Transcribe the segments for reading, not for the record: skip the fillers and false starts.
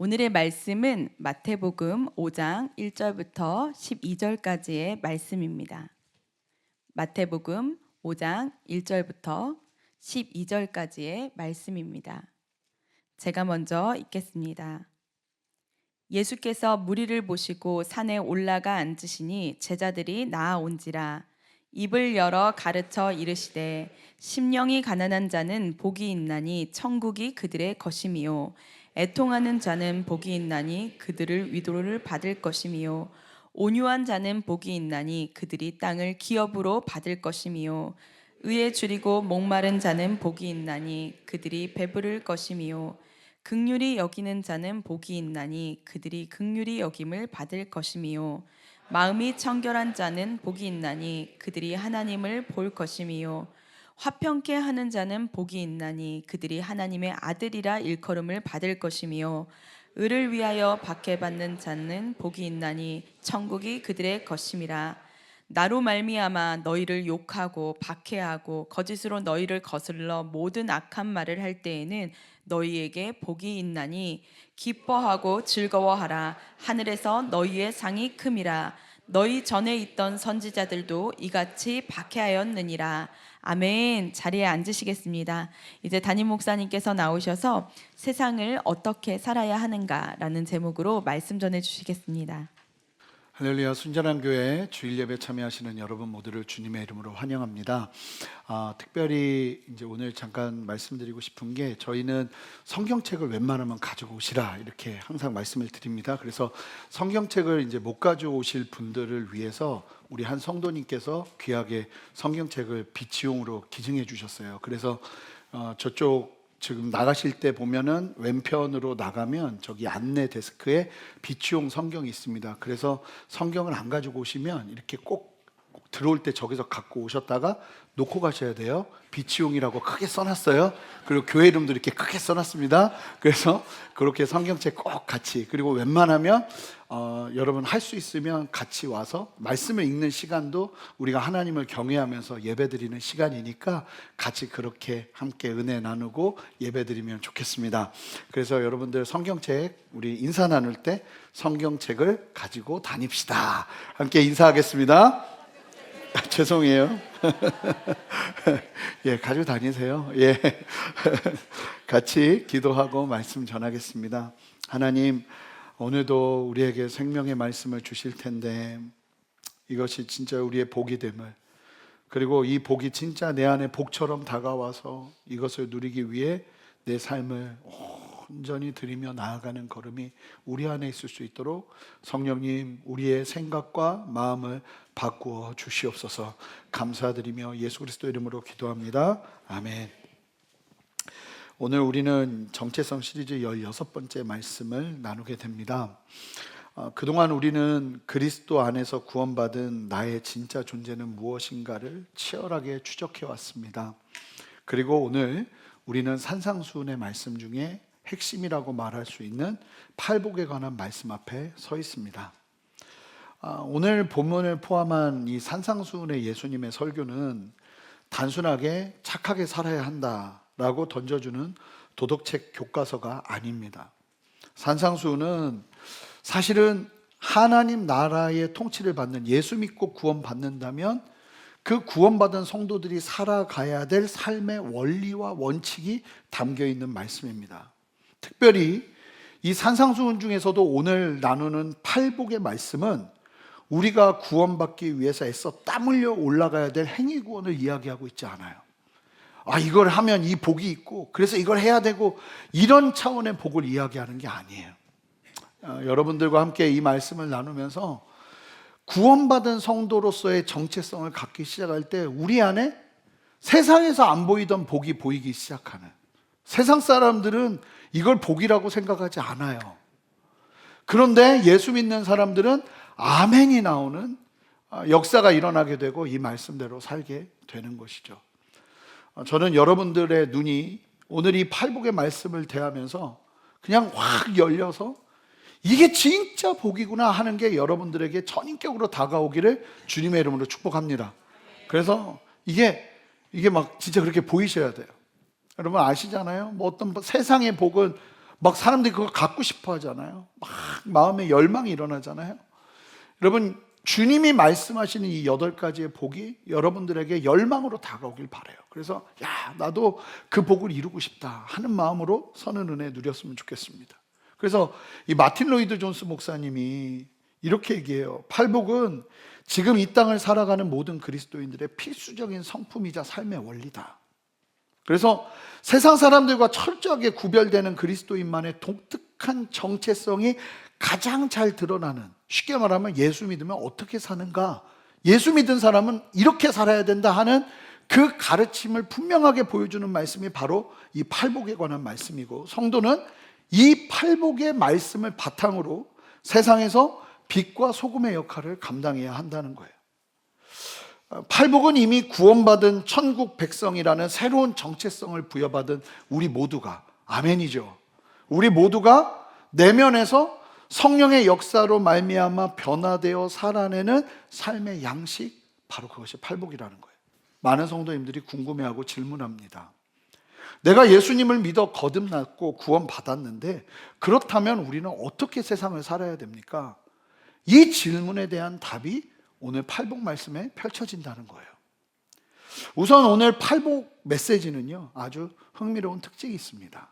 오늘의 말씀은 마태복음 5장 1절부터 12절까지의 말씀입니다. 마태복음 5장 1절부터 12절까지의 말씀입니다. 제가 먼저 읽겠습니다. 예수께서 무리를 보시고 산에 올라가 앉으시니 제자들이 나아온지라. 입을 열어 가르쳐 이르시되 심령이 가난한 자는 복이 있나니 천국이 그들의 것임이요 애통하는 자는 복이 있나니 그들을 위로를 받을 것임이요 온유한 자는 복이 있나니 그들이 땅을 기업으로 받을 것임이요 의에 줄이고 목마른 자는 복이 있나니 그들이 배부를 것임이요 긍휼히 여기는 자는 복이 있나니 그들이 긍휼히 여김을 받을 것임이요 마음이 청결한 자는 복이 있나니 그들이 하나님을 볼 것임이요 화평케 하는 자는 복이 있나니 그들이 하나님의 아들이라 일컬음을 받을 것이며 의를 위하여 박해받는 자는 복이 있나니 천국이 그들의 것임이라. 나로 말미암아 너희를 욕하고 박해하고 거짓으로 너희를 거슬러 모든 악한 말을 할 때에는 너희에게 복이 있나니 기뻐하고 즐거워하라. 하늘에서 너희의 상이 큼이라. 너희 전에 있던 선지자들도 이같이 박해하였느니라. 아멘. 자리에 앉으시겠습니다. 이제 담임 목사님께서 나오셔서 세상을 어떻게 살아야 하는가라는 제목으로 말씀 전해 주시겠습니다. 할렐루야. 순전한 교회 주일 예배 참여하시는 여러분 모두를 주님의 이름으로 환영합니다. 특별히 이제 오늘 잠깐 말씀드리고 싶은 게, 저희는 성경책을 웬만하면 가지고 오시라 이렇게 항상 말씀을 드립니다. 그래서 성경책을 이제 못 가져오실 분들을 위해서 우리 한 성도님께서 귀하게 성경책을 비치용으로 기증해 주셨어요. 그래서 저쪽 지금 나가실 때 보면은 왼편으로 나가면 저기 안내 데스크에 비치용 성경이 있습니다. 그래서 성경을 안 가지고 오시면 이렇게 꼭 들어올 때 저기서 갖고 오셨다가 놓고 가셔야 돼요. 비치용이라고 크게 써놨어요. 그리고 교회 이름도 이렇게 크게 써놨습니다. 그래서 그렇게 성경책 꼭 같이, 그리고 웬만하면 여러분 할 수 있으면 같이 와서 말씀을 읽는 시간도 우리가 하나님을 경외하면서 예배드리는 시간이니까 같이 그렇게 함께 은혜 나누고 예배드리면 좋겠습니다. 그래서 여러분들 성경책, 우리 인사 나눌 때 성경책을 가지고 다닙시다. 함께 인사하겠습니다. 죄송해요. 예, 가지고 다니세요. 예. 같이 기도하고 말씀 전하겠습니다. 하나님, 오늘도 우리에게 생명의 말씀을 주실 텐데 이것이 진짜 우리의 복이 됨을, 그리고 이 복이 진짜 내 안에 복처럼 다가와서 이것을 누리기 위해 내 삶을 온전히 드리며 나아가는 걸음이 우리 안에 있을 수 있도록 성령님, 우리의 생각과 마음을 바꾸어 주시옵소서. 감사드리며 예수 그리스도 이름으로 기도합니다. 아멘. 오늘 우리는 정체성 시리즈 16번째 말씀을 나누게 됩니다. 그동안 우리는 그리스도 안에서 구원받은 나의 진짜 존재는 무엇인가를 치열하게 추적해 왔습니다. 그리고 오늘 우리는 산상수훈의 말씀 중에 핵심이라고 말할 수 있는 팔복에 관한 말씀 앞에 서 있습니다. 오늘 본문을 포함한 이 산상수훈의 예수님의 설교는 단순하게 착하게 살아야 한다라고 던져주는 도덕책 교과서가 아닙니다. 산상수훈은 사실은 하나님 나라의 통치를 받는, 예수 믿고 구원받는다면 그 구원받은 성도들이 살아가야 될 삶의 원리와 원칙이 담겨 있는 말씀입니다. 특별히 이 산상수훈 중에서도 오늘 나누는 팔복의 말씀은 우리가 구원받기 위해서 애써 땀 흘려 올라가야 될 행위구원을 이야기하고 있지 않아요. 이걸 하면 이 복이 있고 그래서 이걸 해야 되고 이런 차원의 복을 이야기하는 게 아니에요. 여러분들과 함께 이 말씀을 나누면서 구원받은 성도로서의 정체성을 갖기 시작할 때 우리 안에 세상에서 안 보이던 복이 보이기 시작하는, 세상 사람들은 이걸 복이라고 생각하지 않아요. 그런데 예수 믿는 사람들은 아멘이 나오는 역사가 일어나게 되고 이 말씀대로 살게 되는 것이죠. 저는 여러분들의 눈이 오늘 이 팔복의 말씀을 대하면서 그냥 확 열려서 이게 진짜 복이구나 하는 게 여러분들에게 전인격으로 다가오기를 주님의 이름으로 축복합니다. 그래서 이게 막 진짜 그렇게 보이셔야 돼요. 여러분 아시잖아요. 뭐 어떤 세상의 복은 막 사람들이 그거 갖고 싶어 하잖아요. 막 마음에 열망이 일어나잖아요. 여러분, 주님이 말씀하시는 이 8가지의 복이 여러분들에게 열망으로 다가오길 바라요. 그래서 나도 그 복을 이루고 싶다 하는 마음으로 선한 은혜 누렸으면 좋겠습니다. 그래서 이 마틴 로이드 존스 목사님이 이렇게 얘기해요. 팔복은 지금 이 땅을 살아가는 모든 그리스도인들의 필수적인 성품이자 삶의 원리다. 그래서 세상 사람들과 철저하게 구별되는 그리스도인만의 독특한 정체성이 가장 잘 드러나는, 쉽게 말하면 예수 믿으면 어떻게 사는가, 예수 믿은 사람은 이렇게 살아야 된다 하는 그 가르침을 분명하게 보여주는 말씀이 바로 이 팔복에 관한 말씀이고, 성도는 이 팔복의 말씀을 바탕으로 세상에서 빛과 소금의 역할을 감당해야 한다는 거예요. 팔복은 이미 구원받은 천국 백성이라는 새로운 정체성을 부여받은 우리 모두가, 아멘이죠, 우리 모두가 내면에서 성령의 역사로 말미암아 변화되어 살아내는 삶의 양식, 바로 그것이 팔복이라는 거예요. 많은 성도님들이 궁금해하고 질문합니다. 내가 예수님을 믿어 거듭났고 구원받았는데 그렇다면 우리는 어떻게 세상을 살아야 됩니까? 이 질문에 대한 답이 오늘 팔복 말씀에 펼쳐진다는 거예요. 우선 오늘 팔복 메시지는요, 아주 흥미로운 특징이 있습니다.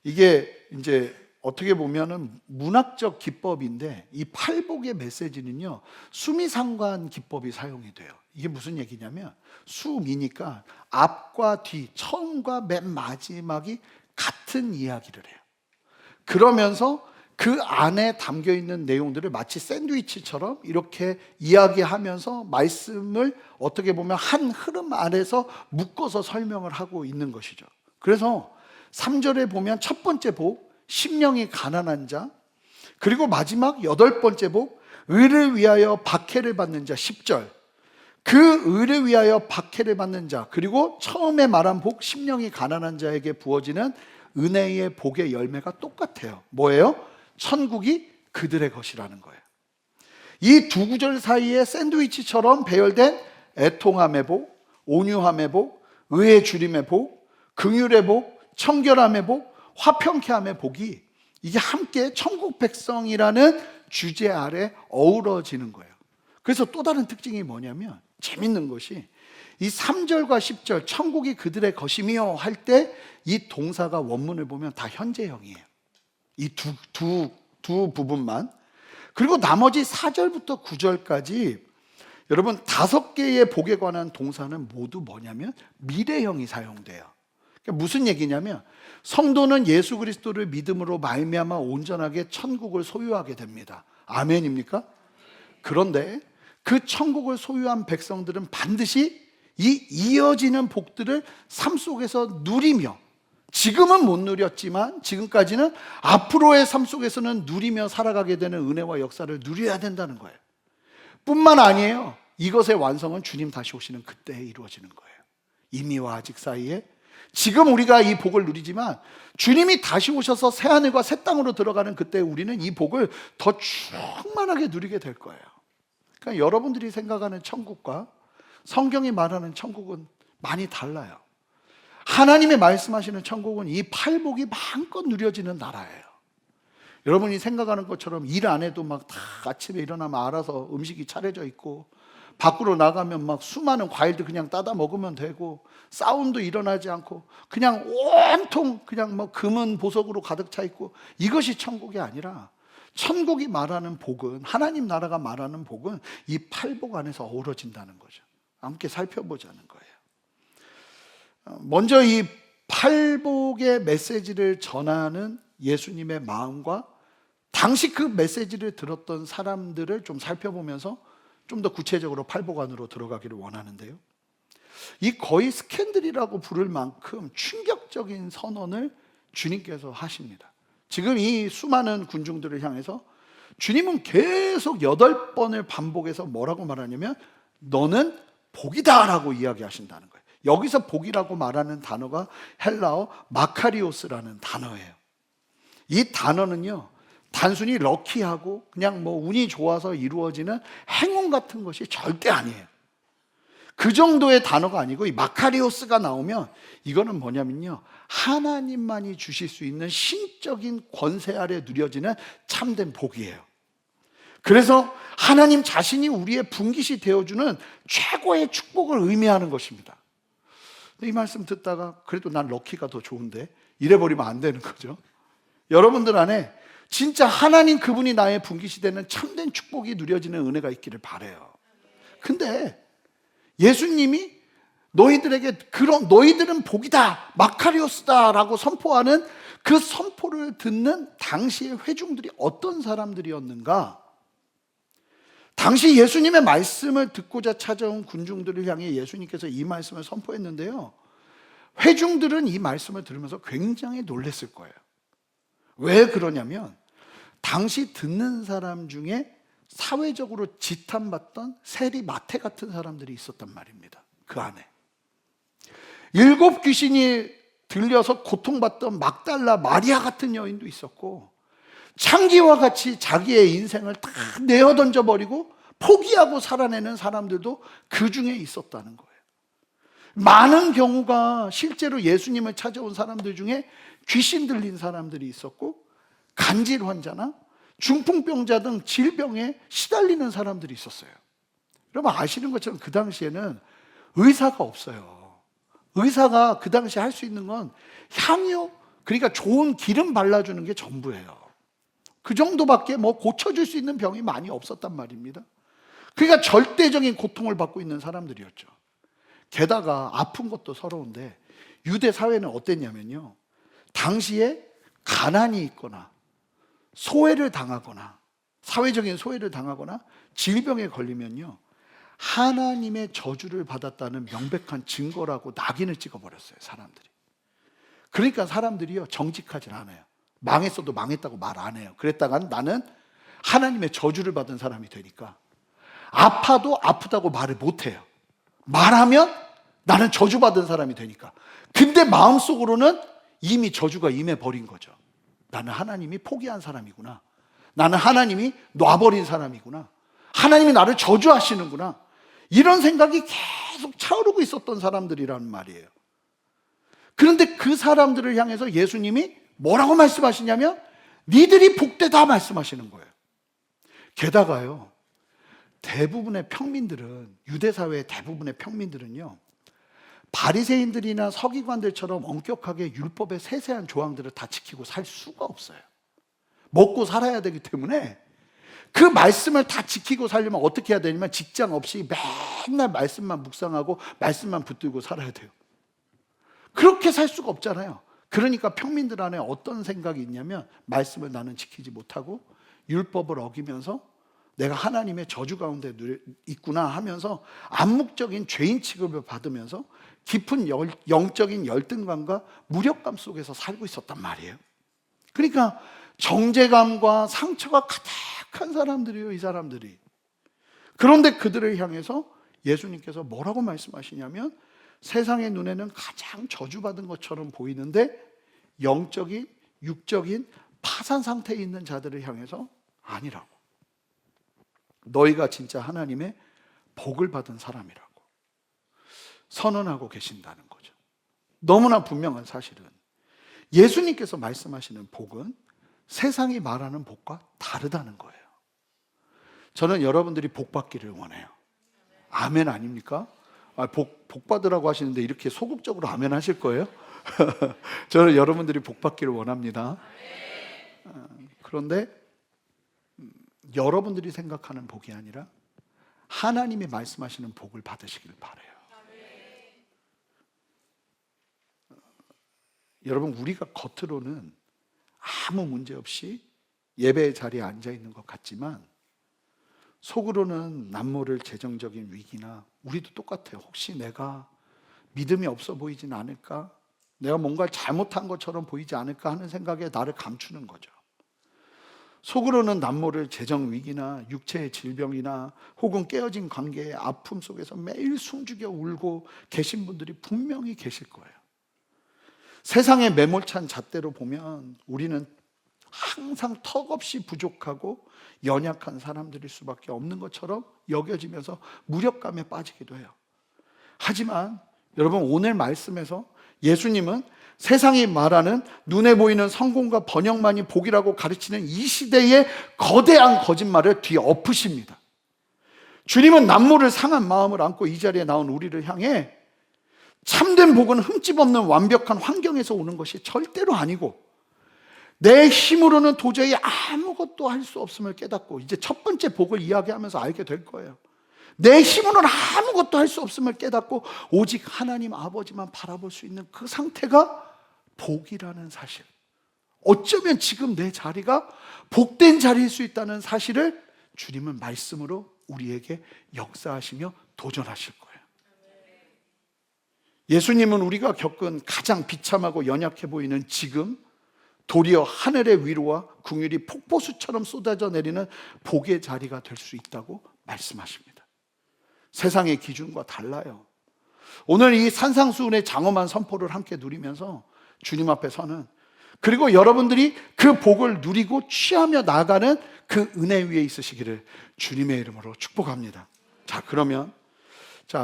이게 이제 어떻게 보면은 문학적 기법인데, 이 팔복의 메시지는요, 수미상관 기법이 사용이 돼요. 이게 무슨 얘기냐면, 수미니까 앞과 뒤, 처음과 맨 마지막이 같은 이야기를 해요. 그러면서 그 안에 담겨 있는 내용들을 마치 샌드위치처럼 이렇게 이야기하면서 말씀을 어떻게 보면 한 흐름 안에서 묶어서 설명을 하고 있는 것이죠. 그래서 3절에 보면 첫 번째 복, 심령이 가난한 자, 그리고 마지막 8번째 복, 의를 위하여 박해를 받는 자, 10절. 그 의를 위하여 박해를 받는 자, 그리고 처음에 말한 복, 심령이 가난한 자에게 부어지는 은혜의 복의 열매가 똑같아요. 뭐예요? 천국이 그들의 것이라는 거예요. 이 두 구절 사이에 샌드위치처럼 배열된 애통함의 복, 온유함의 복, 의의 주림의 복, 긍휼의 복, 청결함의 복, 화평케함의 복이 이게 함께 천국 백성이라는 주제 아래 어우러지는 거예요. 그래서 또 다른 특징이 뭐냐면, 재밌는 것이 이 3절과 10절 천국이 그들의 것이며 할 때 이 동사가 원문을 보면 다 현재형이에요. 이 두 부분만. 그리고 나머지 4절부터 9절까지 여러분 5개의 복에 관한 동사는 모두 뭐냐면 미래형이 사용돼요. 그러니까 무슨 얘기냐면, 성도는 예수 그리스도를 믿음으로 말미암아 온전하게 천국을 소유하게 됩니다. 아멘입니까? 그런데 그 천국을 소유한 백성들은 반드시 이 이어지는 복들을 삶 속에서 누리며, 지금은 못 누렸지만 지금까지는 앞으로의 삶 속에서는 누리며 살아가게 되는 은혜와 역사를 누려야 된다는 거예요. 뿐만 아니에요, 이것의 완성은 주님 다시 오시는 그때에 이루어지는 거예요. 이미와 아직 사이에 지금 우리가 이 복을 누리지만 주님이 다시 오셔서 새하늘과 새 땅으로 들어가는 그때 우리는 이 복을 더 충만하게 누리게 될 거예요. 그러니까 여러분들이 생각하는 천국과 성경이 말하는 천국은 많이 달라요. 하나님의 말씀하시는 천국은 이 팔복이 마음껏 누려지는 나라예요. 여러분이 생각하는 것처럼 일 안 해도 막 다 아침에 일어나면 알아서 음식이 차려져 있고, 밖으로 나가면 막 수많은 과일들 그냥 따다 먹으면 되고, 싸움도 일어나지 않고 그냥 온통 그냥 뭐 금은 보석으로 가득 차 있고, 이것이 천국이 아니라, 천국이 말하는 복은, 하나님 나라가 말하는 복은 이 팔복 안에서 어우러진다는 거죠. 함께 살펴보자는 거예요. 먼저 이 팔복의 메시지를 전하는 예수님의 마음과 당시 그 메시지를 들었던 사람들을 좀 살펴보면서 좀 더 구체적으로 팔복 안으로 들어가기를 원하는데요, 이 거의 스캔들이라고 부를 만큼 충격적인 선언을 주님께서 하십니다. 지금 이 수많은 군중들을 향해서 주님은 계속 8번을 반복해서 뭐라고 말하냐면, 너는 복이다 라고 이야기하신다는 거예요. 여기서 복이라고 말하는 단어가 헬라어 마카리오스라는 단어예요. 이 단어는요, 단순히 럭키하고 그냥 뭐 운이 좋아서 이루어지는 행운 같은 것이 절대 아니에요. 그 정도의 단어가 아니고 이 마카리오스가 나오면 이거는 뭐냐면요, 하나님만이 주실 수 있는 신적인 권세 아래 누려지는 참된 복이에요. 그래서 하나님 자신이 우리의 분깃이 되어주는 최고의 축복을 의미하는 것입니다. 이 말씀 듣다가 그래도 난 럭키가 더 좋은데 이래버리면 안 되는 거죠. 여러분들 안에 진짜 하나님 그분이 나의 분깃이 되는 참된 축복이 누려지는 은혜가 있기를 바라요. 근데 예수님이 너희들에게 그런 너희들은 복이다, 마카리오스다 라고 선포하는 그 선포를 듣는 당시의 회중들이 어떤 사람들이었는가? 당시 예수님의 말씀을 듣고자 찾아온 군중들을 향해 예수님께서 이 말씀을 선포했는데요, 회중들은 이 말씀을 들으면서 굉장히 놀랐을 거예요. 왜 그러냐면 당시 듣는 사람 중에 사회적으로 지탄받던 세리 마태 같은 사람들이 있었단 말입니다. 그 안에 7 귀신이 들려서 고통받던 막달라 마리아 같은 여인도 있었고, 창기와 같이 자기의 인생을 다 내어 던져버리고 포기하고 살아내는 사람들도 그 중에 있었다는 거예요. 많은 경우가 실제로 예수님을 찾아온 사람들 중에 귀신 들린 사람들이 있었고, 간질 환자나 중풍병자 등 질병에 시달리는 사람들이 있었어요. 여러분 아시는 것처럼 그 당시에는 의사가 없어요. 의사가 그 당시에 할 수 있는 건 향유, 그러니까 좋은 기름 발라주는 게 전부예요. 그 정도밖에 뭐 고쳐줄 수 있는 병이 많이 없었단 말입니다. 그러니까 절대적인 고통을 받고 있는 사람들이었죠. 게다가 아픈 것도 서러운데 유대 사회는 어땠냐면요, 당시에 가난이 있거나 소외를 당하거나 사회적인 소외를 당하거나 질병에 걸리면요, 하나님의 저주를 받았다는 명백한 증거라고 낙인을 찍어버렸어요, 사람들이. 그러니까 사람들이요, 정직하진 않아요. 망했어도 망했다고 말 안 해요. 그랬다가 나는 하나님의 저주를 받은 사람이 되니까 아파도 아프다고 말을 못 해요. 말하면 나는 저주받은 사람이 되니까. 근데 마음속으로는 이미 저주가 임해버린 거죠. 나는 하나님이 포기한 사람이구나. 나는 하나님이 놔버린 사람이구나. 하나님이 나를 저주하시는구나. 이런 생각이 계속 차오르고 있었던 사람들이라는 말이에요. 그런데 그 사람들을 향해서 예수님이 뭐라고 말씀하시냐면 니들이 복되다 말씀하시는 거예요. 게다가요, 대부분의 평민들은, 유대사회의 대부분의 평민들은요, 바리새인들이나 서기관들처럼 엄격하게 율법의 세세한 조항들을 다 지키고 살 수가 없어요. 먹고 살아야 되기 때문에 그 말씀을 다 지키고 살려면 어떻게 해야 되냐면 직장 없이 맨날 말씀만 묵상하고 말씀만 붙들고 살아야 돼요. 그렇게 살 수가 없잖아요. 그러니까 평민들 안에 어떤 생각이 있냐면 말씀을 나는 지키지 못하고 율법을 어기면서 내가 하나님의 저주 가운데 있구나 하면서 암묵적인 죄인 취급을 받으면서 깊은 영적인 열등감과 무력감 속에서 살고 있었단 말이에요. 그러니까 정죄감과 상처가 가득한 사람들이에요, 이 사람들이. 그런데 그들을 향해서 예수님께서 뭐라고 말씀하시냐면 세상의 눈에는 가장 저주받은 것처럼 보이는데 영적인, 육적인 파산 상태에 있는 자들을 향해서 아니라고. 너희가 진짜 하나님의 복을 받은 사람이라고 선언하고 계신다는 거죠. 너무나 분명한 사실은 예수님께서 말씀하시는 복은 세상이 말하는 복과 다르다는 거예요. 저는 여러분들이 복 받기를 원해요. 아멘 아닙니까? 복 받으라고 하시는데 이렇게 소극적으로 아멘 하실 거예요? 저는 여러분들이 복 받기를 원합니다. 그런데 여러분들이 생각하는 복이 아니라 하나님이 말씀하시는 복을 받으시길 바라요. 여러분, 우리가 겉으로는 아무 문제 없이 예배의 자리에 앉아 있는 것 같지만 속으로는 남모를 재정적인 위기나, 우리도 똑같아요. 혹시 내가 믿음이 없어 보이진 않을까? 내가 뭔가를 잘못한 것처럼 보이지 않을까 하는 생각에 나를 감추는 거죠. 속으로는 남모를 재정 위기나 육체의 질병이나 혹은 깨어진 관계의 아픔 속에서 매일 숨죽여 울고 계신 분들이 분명히 계실 거예요. 세상의 매몰찬 잣대로 보면 우리는 항상 턱없이 부족하고 연약한 사람들일 수밖에 없는 것처럼 여겨지면서 무력감에 빠지기도 해요. 하지만 여러분, 오늘 말씀에서 예수님은 세상이 말하는 눈에 보이는 성공과 번영만이 복이라고 가르치는 이 시대의 거대한 거짓말을 뒤엎으십니다. 주님은 남모를 상한 마음을 안고 이 자리에 나온 우리를 향해 참된 복은 흠집 없는 완벽한 환경에서 오는 것이 절대로 아니고 내 힘으로는 도저히 아무것도 할 수 없음을 깨닫고, 이제 첫 번째 복을 이야기하면서 알게 될 거예요. 내 힘으로는 아무것도 할 수 없음을 깨닫고 오직 하나님 아버지만 바라볼 수 있는 그 상태가 복이라는 사실, 어쩌면 지금 내 자리가 복된 자리일 수 있다는 사실을 주님은 말씀으로 우리에게 역사하시며 도전하실 거예요. 예수님은 우리가 겪은 가장 비참하고 연약해 보이는 지금 도리어 하늘의 위로와 긍휼이 폭포수처럼 쏟아져 내리는 복의 자리가 될 수 있다고 말씀하십니다. 세상의 기준과 달라요. 오늘 이 산상수훈의 장엄한 선포를 함께 누리면서 주님 앞에 서는, 그리고 여러분들이 그 복을 누리고 취하며 나가는 그 은혜 위에 있으시기를 주님의 이름으로 축복합니다. 자, 그러면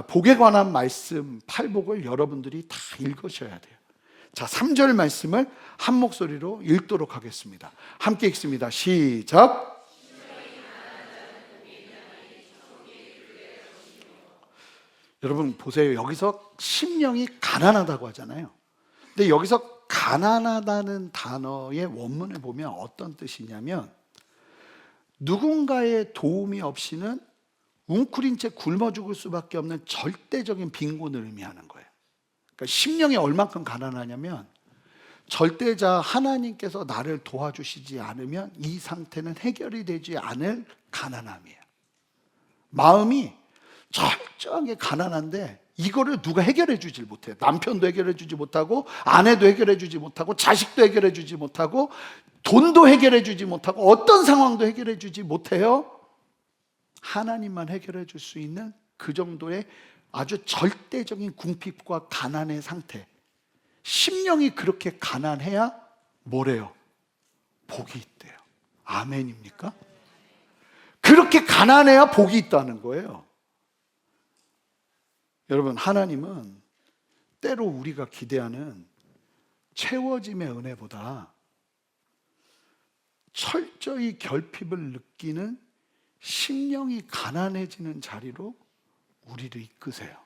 복에 관한 말씀 8복을 여러분들이 다 읽으셔야 돼요. 자, 3절 말씀을 한 목소리로 읽도록 하겠습니다. 함께 읽습니다. 시작. 여러분 보세요. 여기서 심령이 가난하다고 하잖아요. 근데 여기서 가난하다는 단어의 원문을 보면 어떤 뜻이냐면, 누군가의 도움이 없이는 웅크린 채 굶어 죽을 수밖에 없는 절대적인 빈곤을 의미하는 거예요. 그러니까 심령이 얼만큼 가난하냐면, 절대자 하나님께서 나를 도와주시지 않으면 이 상태는 해결이 되지 않을 가난함이에요. 마음이 철저하게 가난한데 이거를 누가 해결해 주질 못해요. 남편도 해결해 주지 못하고, 아내도 해결해 주지 못하고, 자식도 해결해 주지 못하고, 돈도 해결해 주지 못하고, 어떤 상황도 해결해 주지 못해요. 하나님만 해결해 줄 수 있는 그 정도의 아주 절대적인 궁핍과 가난의 상태. 심령이 그렇게 가난해야 뭐래요? 복이 있대요. 아멘입니까? 그렇게 가난해야 복이 있다는 거예요. 여러분, 하나님은 때로 우리가 기대하는 채워짐의 은혜보다 철저히 결핍을 느끼는 심령이 가난해지는 자리로 우리를 이끄세요.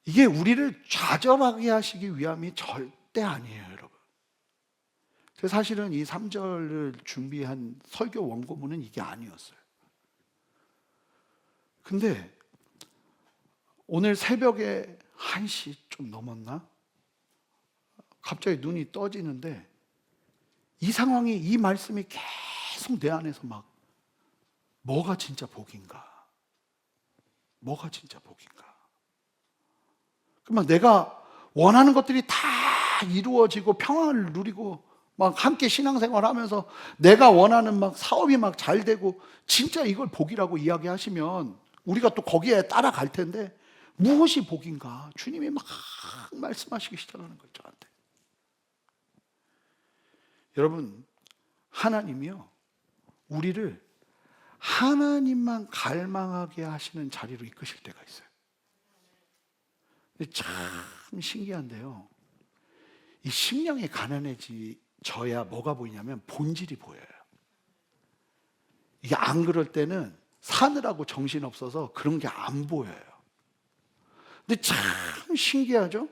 이게 우리를 좌절하게 하시기 위함이 절대 아니에요, 여러분. 사실은 이 3절을 준비한 설교 원고문은 이게 아니었어요. 근데 오늘 새벽에 1시 좀 넘었나? 갑자기 눈이 떠지는데 이 상황이, 이 말씀이 계속 내 안에서 막, 뭐가 진짜 복인가? 뭐가 진짜 복인가? 막 내가 원하는 것들이 다 이루어지고 평안을 누리고 막 함께 신앙생활 하면서 내가 원하는 막 사업이 막 잘 되고, 진짜 이걸 복이라고 이야기하시면 우리가 또 거기에 따라갈 텐데, 무엇이 복인가? 주님이 막 말씀하시기 시작하는 거예요, 저한테. 여러분, 하나님이요, 우리를 하나님만 갈망하게 하시는 자리로 이끄실 때가 있어요. 근데 참 신기한데요, 이 심령이 가난해져야 뭐가 보이냐면 본질이 보여요. 이게 안 그럴 때는 사느라고 정신없어서 그런 게 안 보여요. 근데 참 신기하죠?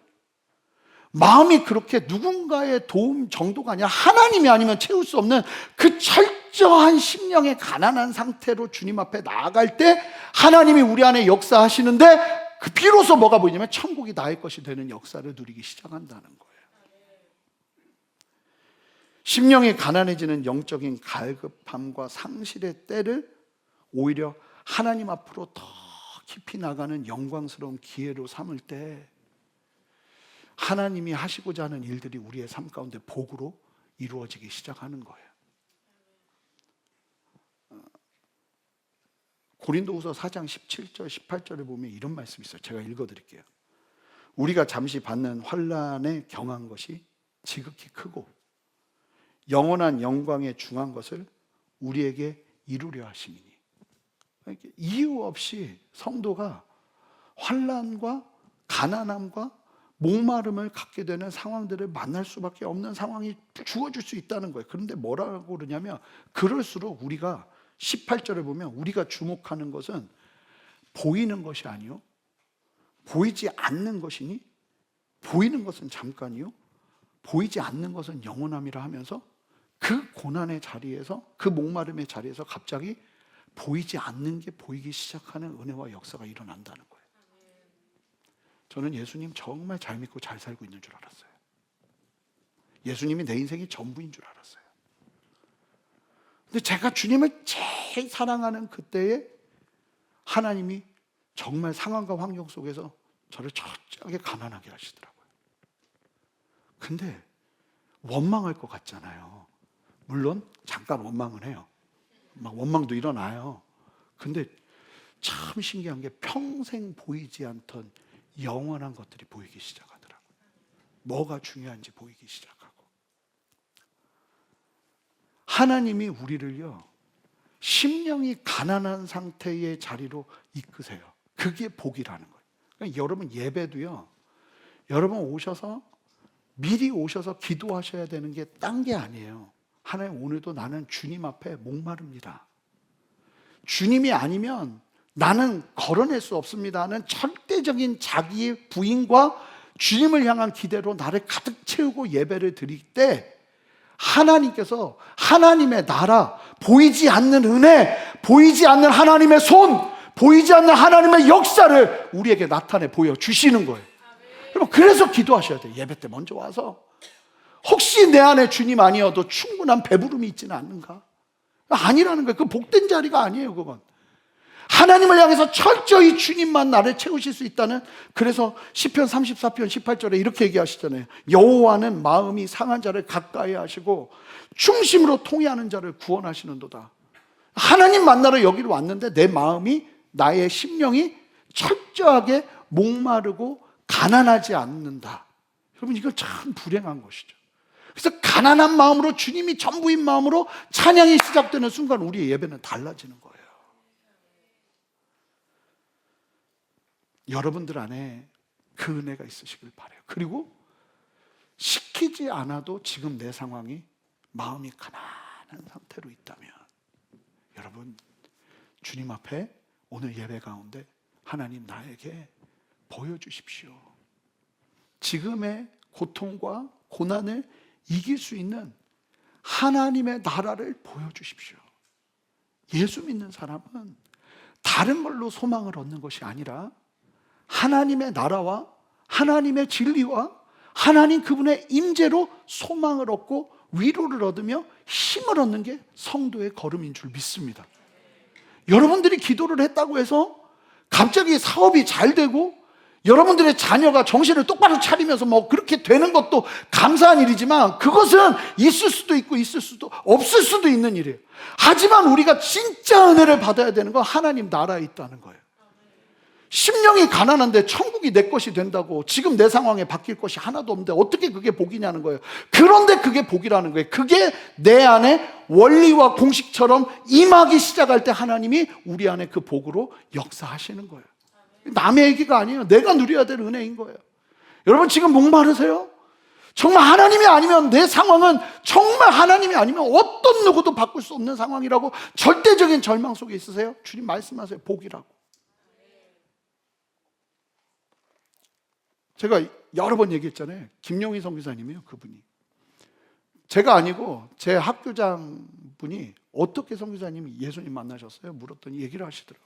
마음이 그렇게 누군가의 도움 정도가 아니라 하나님이 아니면 채울 수 없는 그 철저한 심령의 가난한 상태로 주님 앞에 나아갈 때 하나님이 우리 안에 역사하시는데, 그 비로소 뭐가 보이냐면 천국이 나의 것이 되는 역사를 누리기 시작한다는 거예요. 심령이 가난해지는 영적인 갈급함과 상실의 때를 오히려 하나님 앞으로 더 깊이 나가는 영광스러운 기회로 삼을 때 하나님이 하시고자 하는 일들이 우리의 삶 가운데 복으로 이루어지기 시작하는 거예요. 고린도후서 4장 17절 18절에 보면 이런 말씀이 있어요. 제가 읽어드릴게요. 우리가 잠시 받는 환난에 경한 것이 지극히 크고 영원한 영광에 중한 것을 우리에게 이루려 하심이니. 이유 없이 성도가 환난과 가난함과 목마름을 갖게 되는 상황들을 만날 수밖에 없는 상황이 주어질 수 있다는 거예요. 그런데 뭐라고 그러냐면, 그럴수록 우리가 18절을 보면 우리가 주목하는 것은 보이는 것이 아니요 보이지 않는 것이니 보이는 것은 잠깐이요 보이지 않는 것은 영원함이라 하면서, 그 고난의 자리에서, 그 목마름의 자리에서 갑자기 보이지 않는 게 보이기 시작하는 은혜와 역사가 일어난다는 거예요. 저는 예수님 정말 잘 믿고 잘 살고 있는 줄 알았어요. 예수님이 내 인생이 전부인 줄 알았어요. 근데 제가 주님을 제일 사랑하는 그때에 하나님이 정말 상황과 환경 속에서 저를 철저하게 가난하게 하시더라고요. 근데 원망할 것 같잖아요. 물론 잠깐 원망은 해요. 막 원망도 일어나요. 근데 참 신기한 게 평생 보이지 않던 영원한 것들이 보이기 시작하더라고요. 뭐가 중요한지 보이기 시작하고. 하나님이 우리를요, 심령이 가난한 상태의 자리로 이끄세요. 그게 복이라는 거예요. 그러니까 여러분 예배도요, 여러분 오셔서 미리 오셔서 기도하셔야 되는 게 딴 게 아니에요. 하나님, 오늘도 나는 주님 앞에 목마릅니다. 주님이 아니면 나는 걸어낼 수 없습니다 하는 절대적인 자기의 부인과 주님을 향한 기대로 나를 가득 채우고 예배를 드릴 때, 하나님께서 하나님의 나라, 보이지 않는 은혜, 보이지 않는 하나님의 손, 보이지 않는 하나님의 역사를 우리에게 나타내 보여주시는 거예요. 여러분, 그래서 기도하셔야 돼요. 예배 때 먼저 와서 혹시 내 안에 주님 아니어도 충분한 배부름이 있지는 않는가? 아니라는 거예요. 그 복된 자리가 아니에요. 그건 하나님을 향해서 철저히 주님만 나를 채우실 수 있다는, 그래서 시편 34편 18절에 이렇게 얘기하시잖아요. 여호와는 마음이 상한 자를 가까이 하시고 중심으로 통회하는 자를 구원하시는도다. 하나님 만나러 여기로 왔는데 내 마음이, 나의 심령이 철저하게 목마르고 가난하지 않는다. 여러분, 이거 참 불행한 것이죠. 그래서 가난한 마음으로, 주님이 전부인 마음으로 찬양이 시작되는 순간 우리의 예배는 달라지는 거예요. 여러분들 안에 그 은혜가 있으시길 바라요. 그리고 시키지 않아도 지금 내 상황이, 마음이 가난한 상태로 있다면, 여러분 주님 앞에 오늘 예배 가운데 하나님, 나에게 보여주십시오. 지금의 고통과 고난을 이길 수 있는 하나님의 나라를 보여주십시오. 예수 믿는 사람은 다른 걸로 소망을 얻는 것이 아니라 하나님의 나라와 하나님의 진리와 하나님 그분의 임재로 소망을 얻고 위로를 얻으며 힘을 얻는 게 성도의 걸음인 줄 믿습니다. 여러분들이 기도를 했다고 해서 갑자기 사업이 잘 되고 여러분들의 자녀가 정신을 똑바로 차리면서 뭐 그렇게 되는 것도 감사한 일이지만, 그것은 있을 수도 있고 있을 수도 없을 수도 있는 일이에요. 하지만 우리가 진짜 은혜를 받아야 되는 건 하나님 나라에 있다는 거예요. 심령이 가난한데 천국이 내 것이 된다고 지금 내 상황에 바뀔 것이 하나도 없는데 어떻게 그게 복이냐는 거예요. 그런데 그게 복이라는 거예요. 그게 내 안에 원리와 공식처럼 임하기 시작할 때 하나님이 우리 안에 그 복으로 역사하시는 거예요. 남의 얘기가 아니에요. 내가 누려야 될 은혜인 거예요. 여러분 지금 목마르세요? 정말 하나님이 아니면, 내 상황은 정말 하나님이 아니면 어떤 누구도 바꿀 수 없는 상황이라고 절대적인 절망 속에 있으세요? 주님 말씀하세요. 복이라고. 제가 여러 번 얘기했잖아요. 김용희 선교사님이요. 그분이, 제가 아니고 제 학교장 분이 어떻게 선교사님이 예수님 만나셨어요? 물었더니 얘기를 하시더라고요.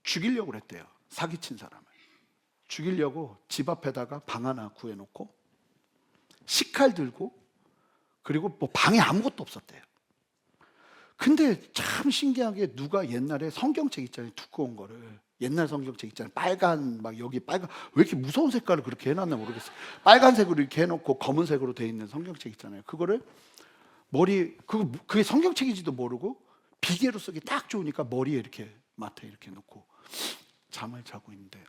죽이려고 그랬대요. 사기친 사람을 죽이려고 집 앞에다가 방 하나 구해놓고 식칼 들고, 그리고 뭐 방에 아무것도 없었대요. 근데 참 신기하게 누가 옛날에 성경책 있잖아요. 두꺼운 거를, 옛날 성경책 있잖아요. 빨간, 막 여기 빨간, 왜 이렇게 무서운 색깔을 그렇게 해놨나 모르겠어요. 빨간색으로 이렇게 해놓고 검은색으로 돼 있는 성경책 있잖아요. 그거를 그게 성경책인지도 모르고 비계로 쓰기 딱 좋으니까 머리에 이렇게 맡에 이렇게 놓고 잠을 자고 있는데,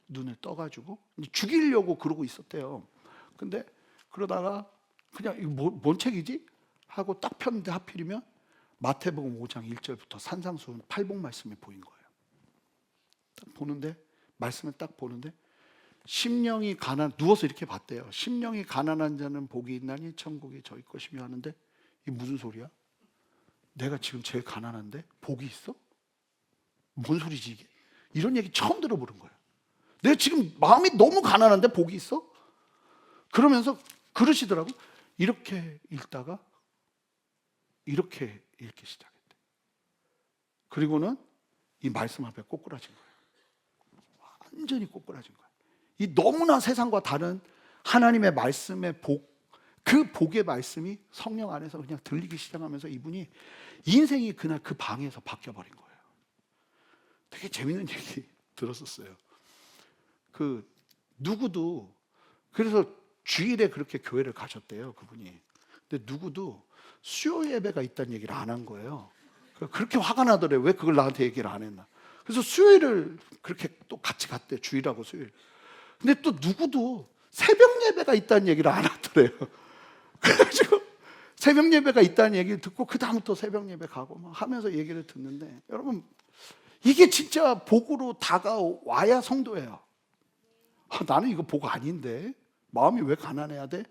눈을 떠가지고 죽이려고 그러고 있었대요. 근데 그러다가 그냥 이거 뭔 책이지? 하고 딱 폈는데 하필이면 마태복음 5장 1절부터 산상수훈 팔복 말씀이 보인 거예요. 딱 보는데 말씀을 딱 보는데 심령이 누워서 이렇게 봤대요. 심령이 가난한 자는 복이 있나니 천국이 저희 것이며 하는데 이게 무슨 소리야? 내가 지금 제일 가난한데 복이 있어? 뭔 소리지 이게? 이런 얘기 처음 들어보는 거예요. 내가 지금 마음이 너무 가난한데 복이 있어? 그러면서 그러시더라고. 이렇게 읽다가 이렇게 읽기 시작했대. 그리고는 이 말씀 앞에 꼬꾸라진 거예요. 완전히 꼬꾸라진 거예요. 이 너무나 세상과 다른 하나님의 말씀의 그 복의 말씀이 성령 안에서 그냥 들리기 시작하면서 이분이 인생이 그날 그 방에서 바뀌어버린 거예요. 되게 재밌는 얘기 들었었어요. 그 누구도 그래서 주일에 그렇게 교회를 가셨대요, 그분이. 근데 누구도 수요 예배가 있다는 얘기를 안 한 거예요. 그렇게 화가 나더래요. 왜 그걸 나한테 얘기를 안 했나. 그래서 수요일을 그렇게 또 같이 갔대, 주일하고 수요일. 근데 또 누구도 새벽 예배가 있다는 얘기를 안 하더래요. 그래가지고 새벽 예배가 있다는 얘기를 듣고 그 다음부터 새벽 예배 가고 막 하면서 얘기를 듣는데, 여러분 이게 진짜 복으로 다가와야 성도예요. 나는 이거 복 아닌데 마음이 왜 가난해야 돼?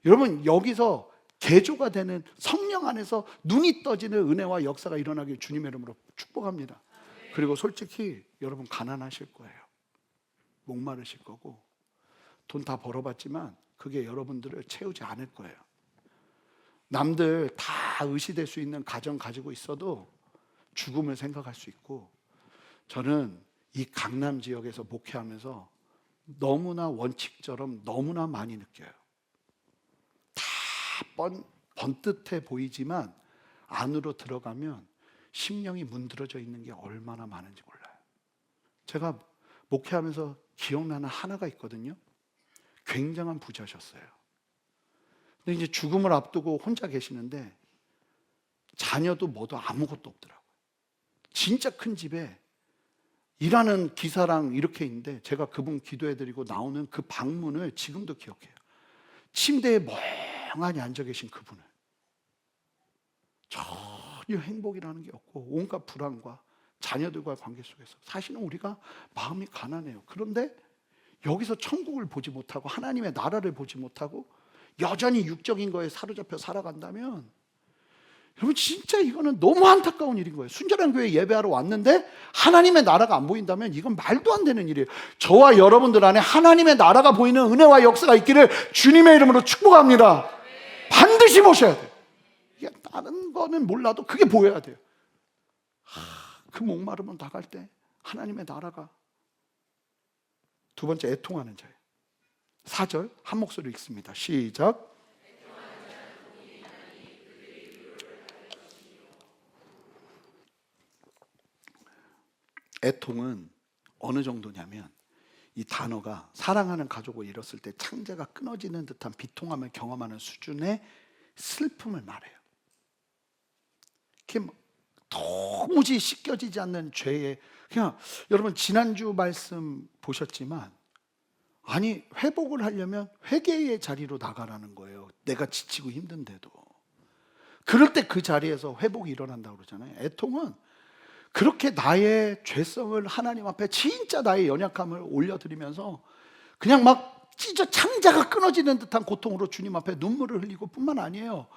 여러분 여기서 개조가 되는 성령 안에서 눈이 떠지는 은혜와 역사가 일어나길 주님의 이름으로 축복합니다. 그리고 솔직히 여러분 가난하실 거예요. 목마르실 거고 돈 다 벌어봤지만 그게 여러분들을 채우지 않을 거예요. 남들 다 의시될 수 있는 가정 가지고 있어도 죽음을 생각할 수 있고, 저는 이 강남 지역에서 목회하면서 너무나 원칙처럼 너무나 많이 느껴요. 다 번듯해 보이지만 안으로 들어가면 심령이 문드러져 있는 게 얼마나 많은지 몰라요. 제가 목회하면서 기억나는 하나가 있거든요. 굉장한 부자셨어요. 근데 이제 죽음을 앞두고 혼자 계시는데 자녀도 뭐도 아무것도 없더라고요. 진짜 큰 집에 일하는 기사랑 이렇게 있는데 제가 그분 기도해드리고 나오는 그 방문을 지금도 기억해요. 침대에 멍하니 앉아 계신 그분을. 전혀 행복이라는 게 없고 온갖 불안과 자녀들과의 관계 속에서 사실은 우리가 마음이 가난해요. 그런데 여기서 천국을 보지 못하고 하나님의 나라를 보지 못하고 여전히 육적인 거에 사로잡혀 살아간다면, 여러분 진짜 이거는 너무 안타까운 일인 거예요. 순전한 교회 예배하러 왔는데 하나님의 나라가 안 보인다면 이건 말도 안 되는 일이에요. 저와 여러분들 안에 하나님의 나라가 보이는 은혜와 역사가 있기를 주님의 이름으로 축복합니다. 반드시 보셔야 돼요. 이게 다른 거는 몰라도 그게 보여야 돼요. 그 목마름은 나갈 때 하나님의 나라가. 두 번째, 애통하는 자예요. 4절 한 목소리로 읽습니다. 시작. 애통은 어느 정도냐면 이 단어가 사랑하는 가족을 잃었을 때 창자가 끊어지는 듯한 비통함을 경험하는 수준의 슬픔을 말해요. 이렇게 도무지 씻겨지지 않는 죄에, 그냥 여러분 지난주 말씀 보셨지만, 아니 회복을 하려면 회개의 자리로 나가라는 거예요. 내가 지치고 힘든데도. 그럴 때 그 자리에서 회복이 일어난다고 그러잖아요. 애통은 그렇게 나의 죄성을 하나님 앞에 진짜 나의 연약함을 올려드리면서 그냥 막 찢어 창자가 끊어지는 듯한 고통으로 주님 앞에 눈물을 흘리고 뿐만 아니에요.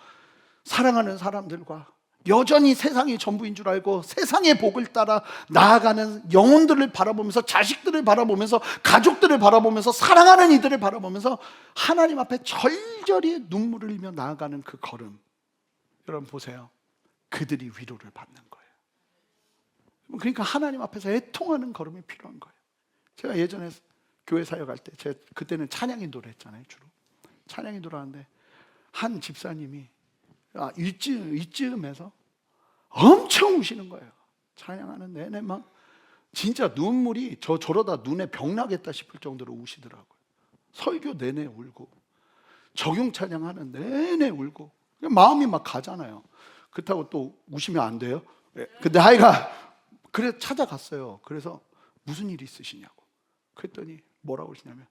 사랑하는 사람들과 여전히 세상이 전부인 줄 알고 세상의 복을 따라 나아가는 영혼들을 바라보면서, 자식들을 바라보면서, 가족들을 바라보면서, 사랑하는 이들을 바라보면서 하나님 앞에 절절히 눈물을 흘리며 나아가는 그 걸음, 여러분 보세요. 그들이 위로를 받는 거예요. 그러니까 하나님 앞에서 애통하는 걸음이 필요한 거예요. 제가 예전에 교회 사역할 때, 제가 그때는 찬양 인도를 했잖아요. 주로 찬양 인도를 하는데 한 집사님이 이쯤에서 엄청 우시는 거예요. 찬양하는 내내 막 진짜 눈물이 저러다 눈에 병 나겠다 싶을 정도로 우시더라고요. 설교 내내 울고 적용 찬양하는 내내 울고 마음이 막 가잖아요. 그렇다고 또 우시면 안 돼요. 근데 하여간 그래 찾아갔어요. 그래서 무슨 일이 있으시냐고. 그랬더니 뭐라고 그러시냐면,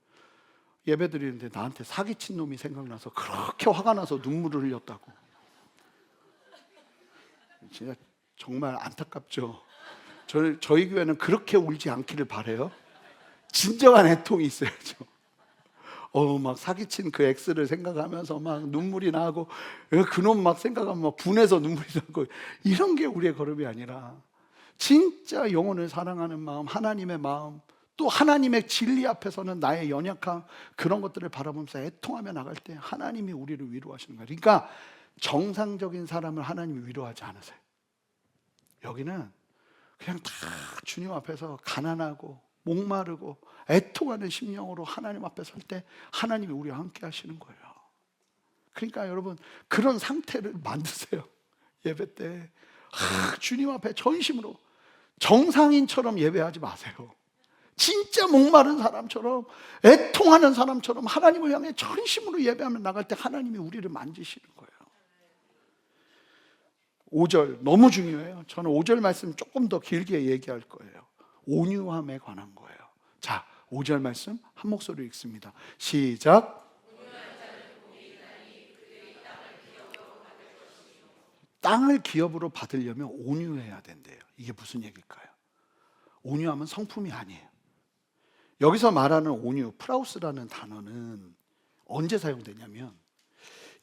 예배 드리는데 나한테 사기친 놈이 생각나서 그렇게 화가 나서 눈물을 흘렸다고. 진짜 정말 안타깝죠. 저희 교회는 그렇게 울지 않기를 바라요. 진정한 애통이 있어야죠. 막 사기친 그 엑스를 생각하면서 막 눈물이 나고, 그놈 막 생각하면 막 분해서 눈물이 나고, 이런 게 우리의 걸음이 아니라 진짜 영혼을 사랑하는 마음, 하나님의 마음, 또 하나님의 진리 앞에서는 나의 연약함, 그런 것들을 바라보면서 애통하며 나갈 때 하나님이 우리를 위로하시는 거예요. 그러니까 정상적인 사람을 하나님이 위로하지 않으세요. 여기는 그냥 다 주님 앞에서 가난하고 목마르고 애통하는 심령으로 하나님 앞에 설 때 하나님이 우리와 함께 하시는 거예요. 그러니까 여러분, 그런 상태를 만드세요. 예배 때 주님 앞에 전심으로, 정상인처럼 예배하지 마세요. 진짜 목마른 사람처럼, 애통하는 사람처럼 하나님을 향해 전심으로 예배하며 나갈 때 하나님이 우리를 만지시는 거예요. 5절 너무 중요해요. 저는 5절 말씀 조금 더 길게 얘기할 거예요. 온유함에 관한 거예요. 자, 5절 말씀 한 목소리로 읽습니다. 시작. 땅을 기업으로 받으려면 온유해야 된대요. 이게 무슨 얘기일까요? 온유함은 성품이 아니에요. 여기서 말하는 온유, 프라우스라는 단어는 언제 사용되냐면,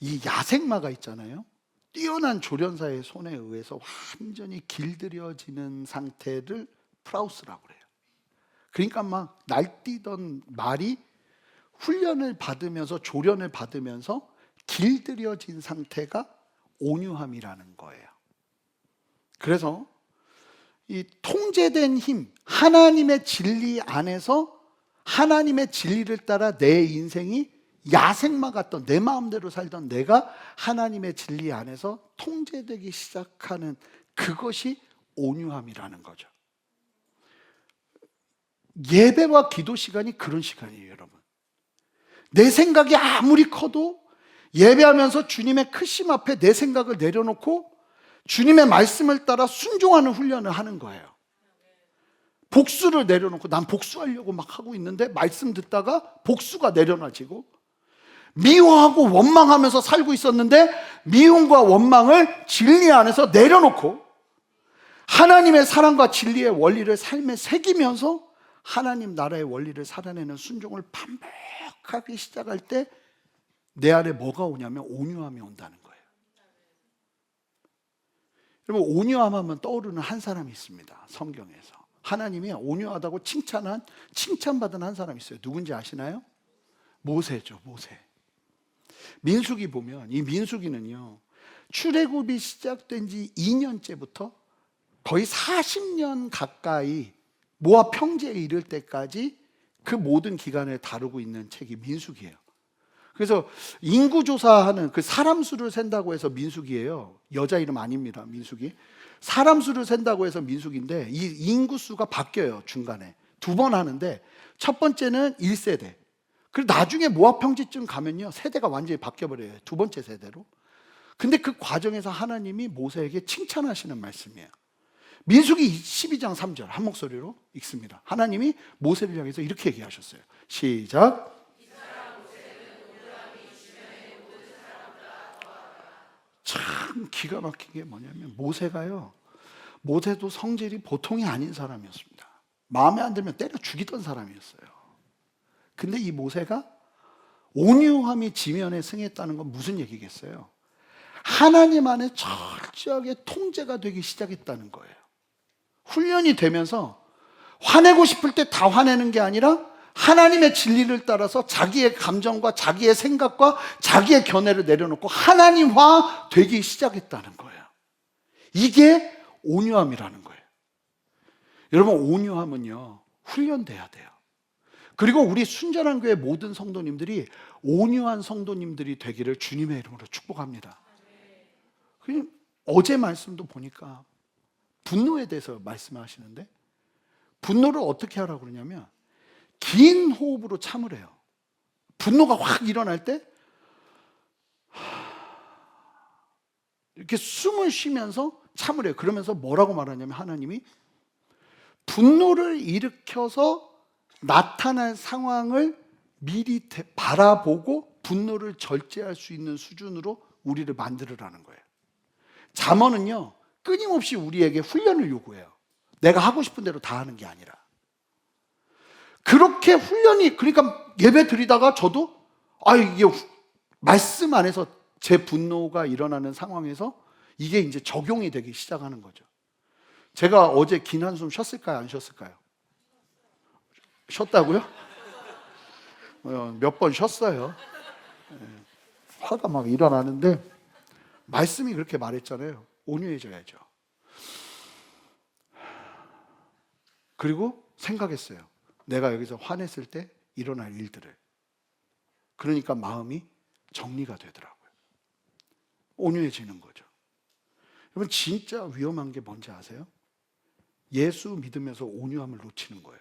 이 야생마가 있잖아요. 뛰어난 조련사의 손에 의해서 완전히 길들여지는 상태를 프라우스라고 그래요. 그러니까 막 날뛰던 말이 훈련을 받으면서, 조련을 받으면서 길들여진 상태가 온유함이라는 거예요. 그래서 이 통제된 힘, 하나님의 진리 안에서 하나님의 진리를 따라 내 인생이 야생마 같던, 내 마음대로 살던 내가 하나님의 진리 안에서 통제되기 시작하는, 그것이 온유함이라는 거죠. 예배와 기도 시간이 그런 시간이에요, 여러분. 내 생각이 아무리 커도 예배하면서 주님의 크심 앞에 내 생각을 내려놓고 주님의 말씀을 따라 순종하는 훈련을 하는 거예요. 복수를 내려놓고, 난 복수하려고 막 하고 있는데 말씀 듣다가 복수가 내려놔지고, 미워하고 원망하면서 살고 있었는데 미움과 원망을 진리 안에서 내려놓고 하나님의 사랑과 진리의 원리를 삶에 새기면서 하나님 나라의 원리를 살아내는 순종을 반복하기 시작할 때 내 안에 뭐가 오냐면 온유함이 온다는 거예요. 여러분, 온유함 하면 떠오르는 한 사람이 있습니다. 성경에서 하나님이 온유하다고 칭찬받은 한 사람이 있어요. 누군지 아시나요? 모세죠. 모세. 민수기 보면, 이 민수기는요, 출애굽이 시작된 지 2년째부터 거의 40년 가까이 모압 평지에 이를 때까지 그 모든 기간을 다루고 있는 책이 민수기예요. 그래서 인구조사하는, 그 사람 수를 센다고 해서 민수기예요. 여자 이름 아닙니다, 민수기. 사람 수를 센다고 해서 민수기인데, 이 인구수가 바뀌어요. 중간에 2번 하는데, 첫 번째는 1세대, 그리고 나중에 모압 평지쯤 가면요, 세대가 완전히 바뀌어버려요. 2번째 세대로. 근데 그 과정에서 하나님이 모세에게 칭찬하시는 말씀이에요. 민수기 12장 3절 한 목소리로 읽습니다. 하나님이 모세를 향해서 이렇게 얘기하셨어요. 시작. 참 기가 막힌 게 뭐냐면, 모세도 성질이 보통이 아닌 사람이었습니다. 마음에 안 들면 때려 죽이던 사람이었어요. 근데 이 모세가 온유함이 지면에 승했다는 건 무슨 얘기겠어요? 하나님 안에 철저하게 통제가 되기 시작했다는 거예요. 훈련이 되면서 화내고 싶을 때 다 화내는 게 아니라 하나님의 진리를 따라서 자기의 감정과 자기의 생각과 자기의 견해를 내려놓고 하나님화 되기 시작했다는 거예요. 이게 온유함이라는 거예요. 여러분, 온유함은요, 훈련돼야 돼요. 그리고 우리 순전한 교회 모든 성도님들이 온유한 성도님들이 되기를 주님의 이름으로 축복합니다. 어제 말씀도 보니까 분노에 대해서 말씀하시는데, 분노를 어떻게 하라고 그러냐면 긴 호흡으로 참으래요. 분노가 확 일어날 때 이렇게 숨을 쉬면서 참으래요. 그러면서 뭐라고 말하냐면, 하나님이 분노를 일으켜서 나타날 상황을 미리 바라보고 분노를 절제할 수 있는 수준으로 우리를 만들으라는 거예요. 잠언은요, 끊임없이 우리에게 훈련을 요구해요. 내가 하고 싶은 대로 다 하는 게 아니라. 그렇게 훈련이, 그러니까 예배 드리다가 저도 이게 말씀 안에서 제 분노가 일어나는 상황에서 이게 이제 적용이 되기 시작하는 거죠. 제가 어제 긴 한숨 쉬었을까요? 안 쉬었을까요? 쉬었다고요? 몇 번 쉬었어요. 화가 막 일어나는데 말씀이 그렇게 말했잖아요. 온유해져야죠. 그리고 생각했어요. 내가 여기서 화냈을 때 일어날 일들을. 그러니까 마음이 정리가 되더라고요. 온유해지는 거죠. 여러분, 진짜 위험한 게 뭔지 아세요? 예수 믿으면서 온유함을 놓치는 거예요.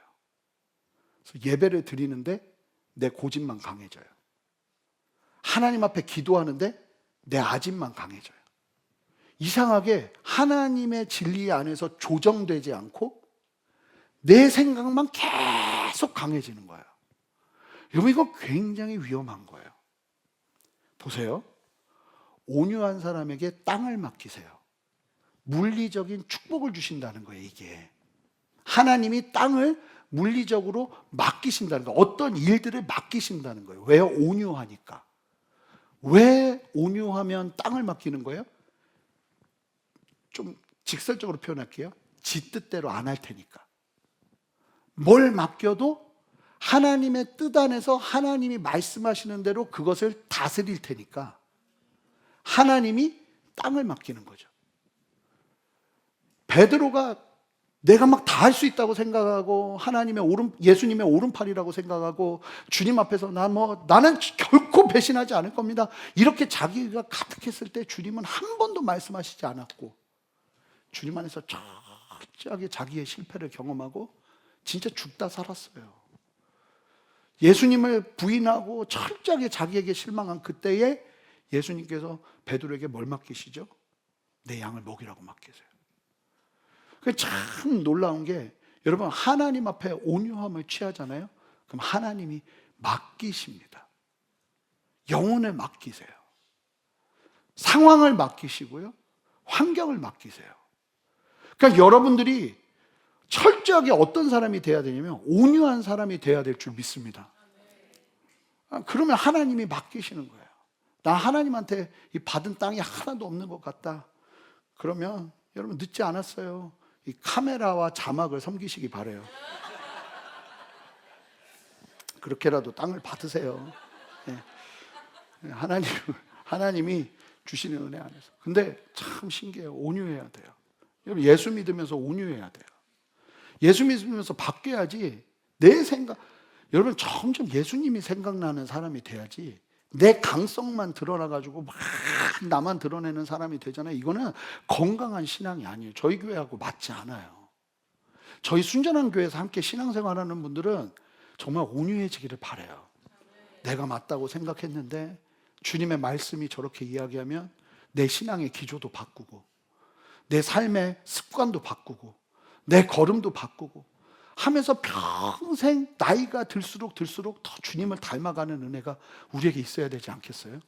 그래서 예배를 드리는데 내 고집만 강해져요. 하나님 앞에 기도하는데 내 아집만 강해져요. 이상하게 하나님의 진리 안에서 조정되지 않고 내 생각만 계속 강해지는 거예요. 여러분, 이거 굉장히 위험한 거예요. 보세요. 온유한 사람에게 땅을 맡기세요. 물리적인 축복을 주신다는 거예요, 이게. 하나님이 땅을 물리적으로 맡기신다는 거예요. 어떤 일들을 맡기신다는 거예요. 왜요? 온유하니까. 왜 온유하면 땅을 맡기는 거예요? 좀 직설적으로 표현할게요. 지 뜻대로 안 할 테니까. 뭘 맡겨도 하나님의 뜻 안에서 하나님이 말씀하시는 대로 그것을 다스릴 테니까 하나님이 땅을 맡기는 거죠. 베드로가 내가 막 다 할 수 있다고 생각하고 예수님의 오른팔이라고 생각하고 주님 앞에서 나는 결코 배신하지 않을 겁니다. 이렇게 자기가 가득했을 때 주님은 한 번도 말씀하시지 않았고 주님 안에서 철저하게 자기의 실패를 경험하고 진짜 죽다 살았어요. 예수님을 부인하고 철저하게 자기에게 실망한 그때에 예수님께서 베드로에게 뭘 맡기시죠? 내 양을 먹이라고 맡기세요. 참 놀라운 게 여러분, 하나님 앞에 온유함을 취하잖아요. 그럼 하나님이 맡기십니다. 영혼을 맡기세요. 상황을 맡기시고요. 환경을 맡기세요. 그러니까 여러분들이 철저하게 어떤 사람이 돼야 되냐면 온유한 사람이 돼야 될 줄 믿습니다. 그러면 하나님이 맡기시는 거예요. 나 하나님한테 이 받은 땅이 하나도 없는 것 같다. 그러면 여러분, 늦지 않았어요. 이 카메라와 자막을 섬기시기 바라요. 그렇게라도 땅을 받으세요. 네. 하나님이 주시는 은혜 안에서. 근데 참 신기해요. 온유해야 돼요. 여러분, 예수 믿으면서 온유해야 돼요. 예수 믿으면서 바뀌어야지 내 생각, 여러분, 점점 예수님이 생각나는 사람이 돼야지 내 강성만 드러나가지고 막 나만 드러내는 사람이 되잖아요. 이거는 건강한 신앙이 아니에요. 저희 교회하고 맞지 않아요. 저희 순전한 교회에서 함께 신앙생활하는 분들은 정말 온유해지기를 바라요. 내가 맞다고 생각했는데 주님의 말씀이 저렇게 이야기하면 내 신앙의 기조도 바꾸고 내 삶의 습관도 바꾸고 내 걸음도 바꾸고 하면서 평생 나이가 들수록 더 주님을 닮아가는 은혜가 우리에게 있어야 되지 않겠어요?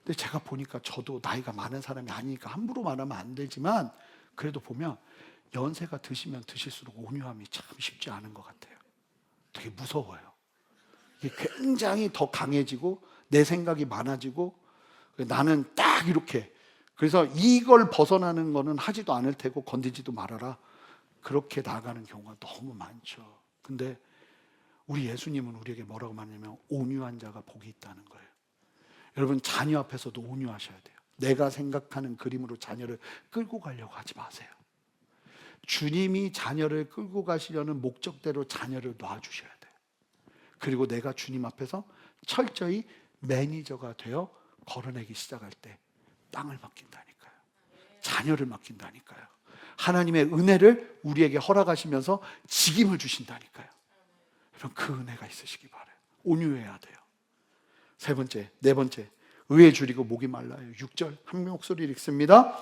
근데 제가 보니까 저도 나이가 많은 사람이 아니니까 함부로 말하면 안 되지만 그래도 보면 연세가 드시면 드실수록 온유함이 참 쉽지 않은 것 같아요. 되게 무서워요. 이게 굉장히 더 강해지고 내 생각이 많아지고 나는 딱 이렇게, 그래서 이걸 벗어나는 거는 하지도 않을 테고 건드지도 말아라. 그렇게 나가는 경우가 너무 많죠. 근데 우리 예수님은 우리에게 뭐라고 말하냐면 온유한 자가 복이 있다는 거예요. 여러분, 자녀 앞에서도 온유하셔야 돼요. 내가 생각하는 그림으로 자녀를 끌고 가려고 하지 마세요. 주님이 자녀를 끌고 가시려는 목적대로 자녀를 놔주셔야 돼요. 그리고 내가 주님 앞에서 철저히 매니저가 되어 걸어내기 시작할 때 땅을 맡긴다니까요. 자녀를 맡긴다니까요. 하나님의 은혜를 우리에게 허락하시면서 직임을 주신다니까요. 여러분, 그 은혜가 있으시기 바라요. 온유해야 돼요. 네 번째, 의에 줄이고 목이 말라요. 6절 한 목소리 읽습니다.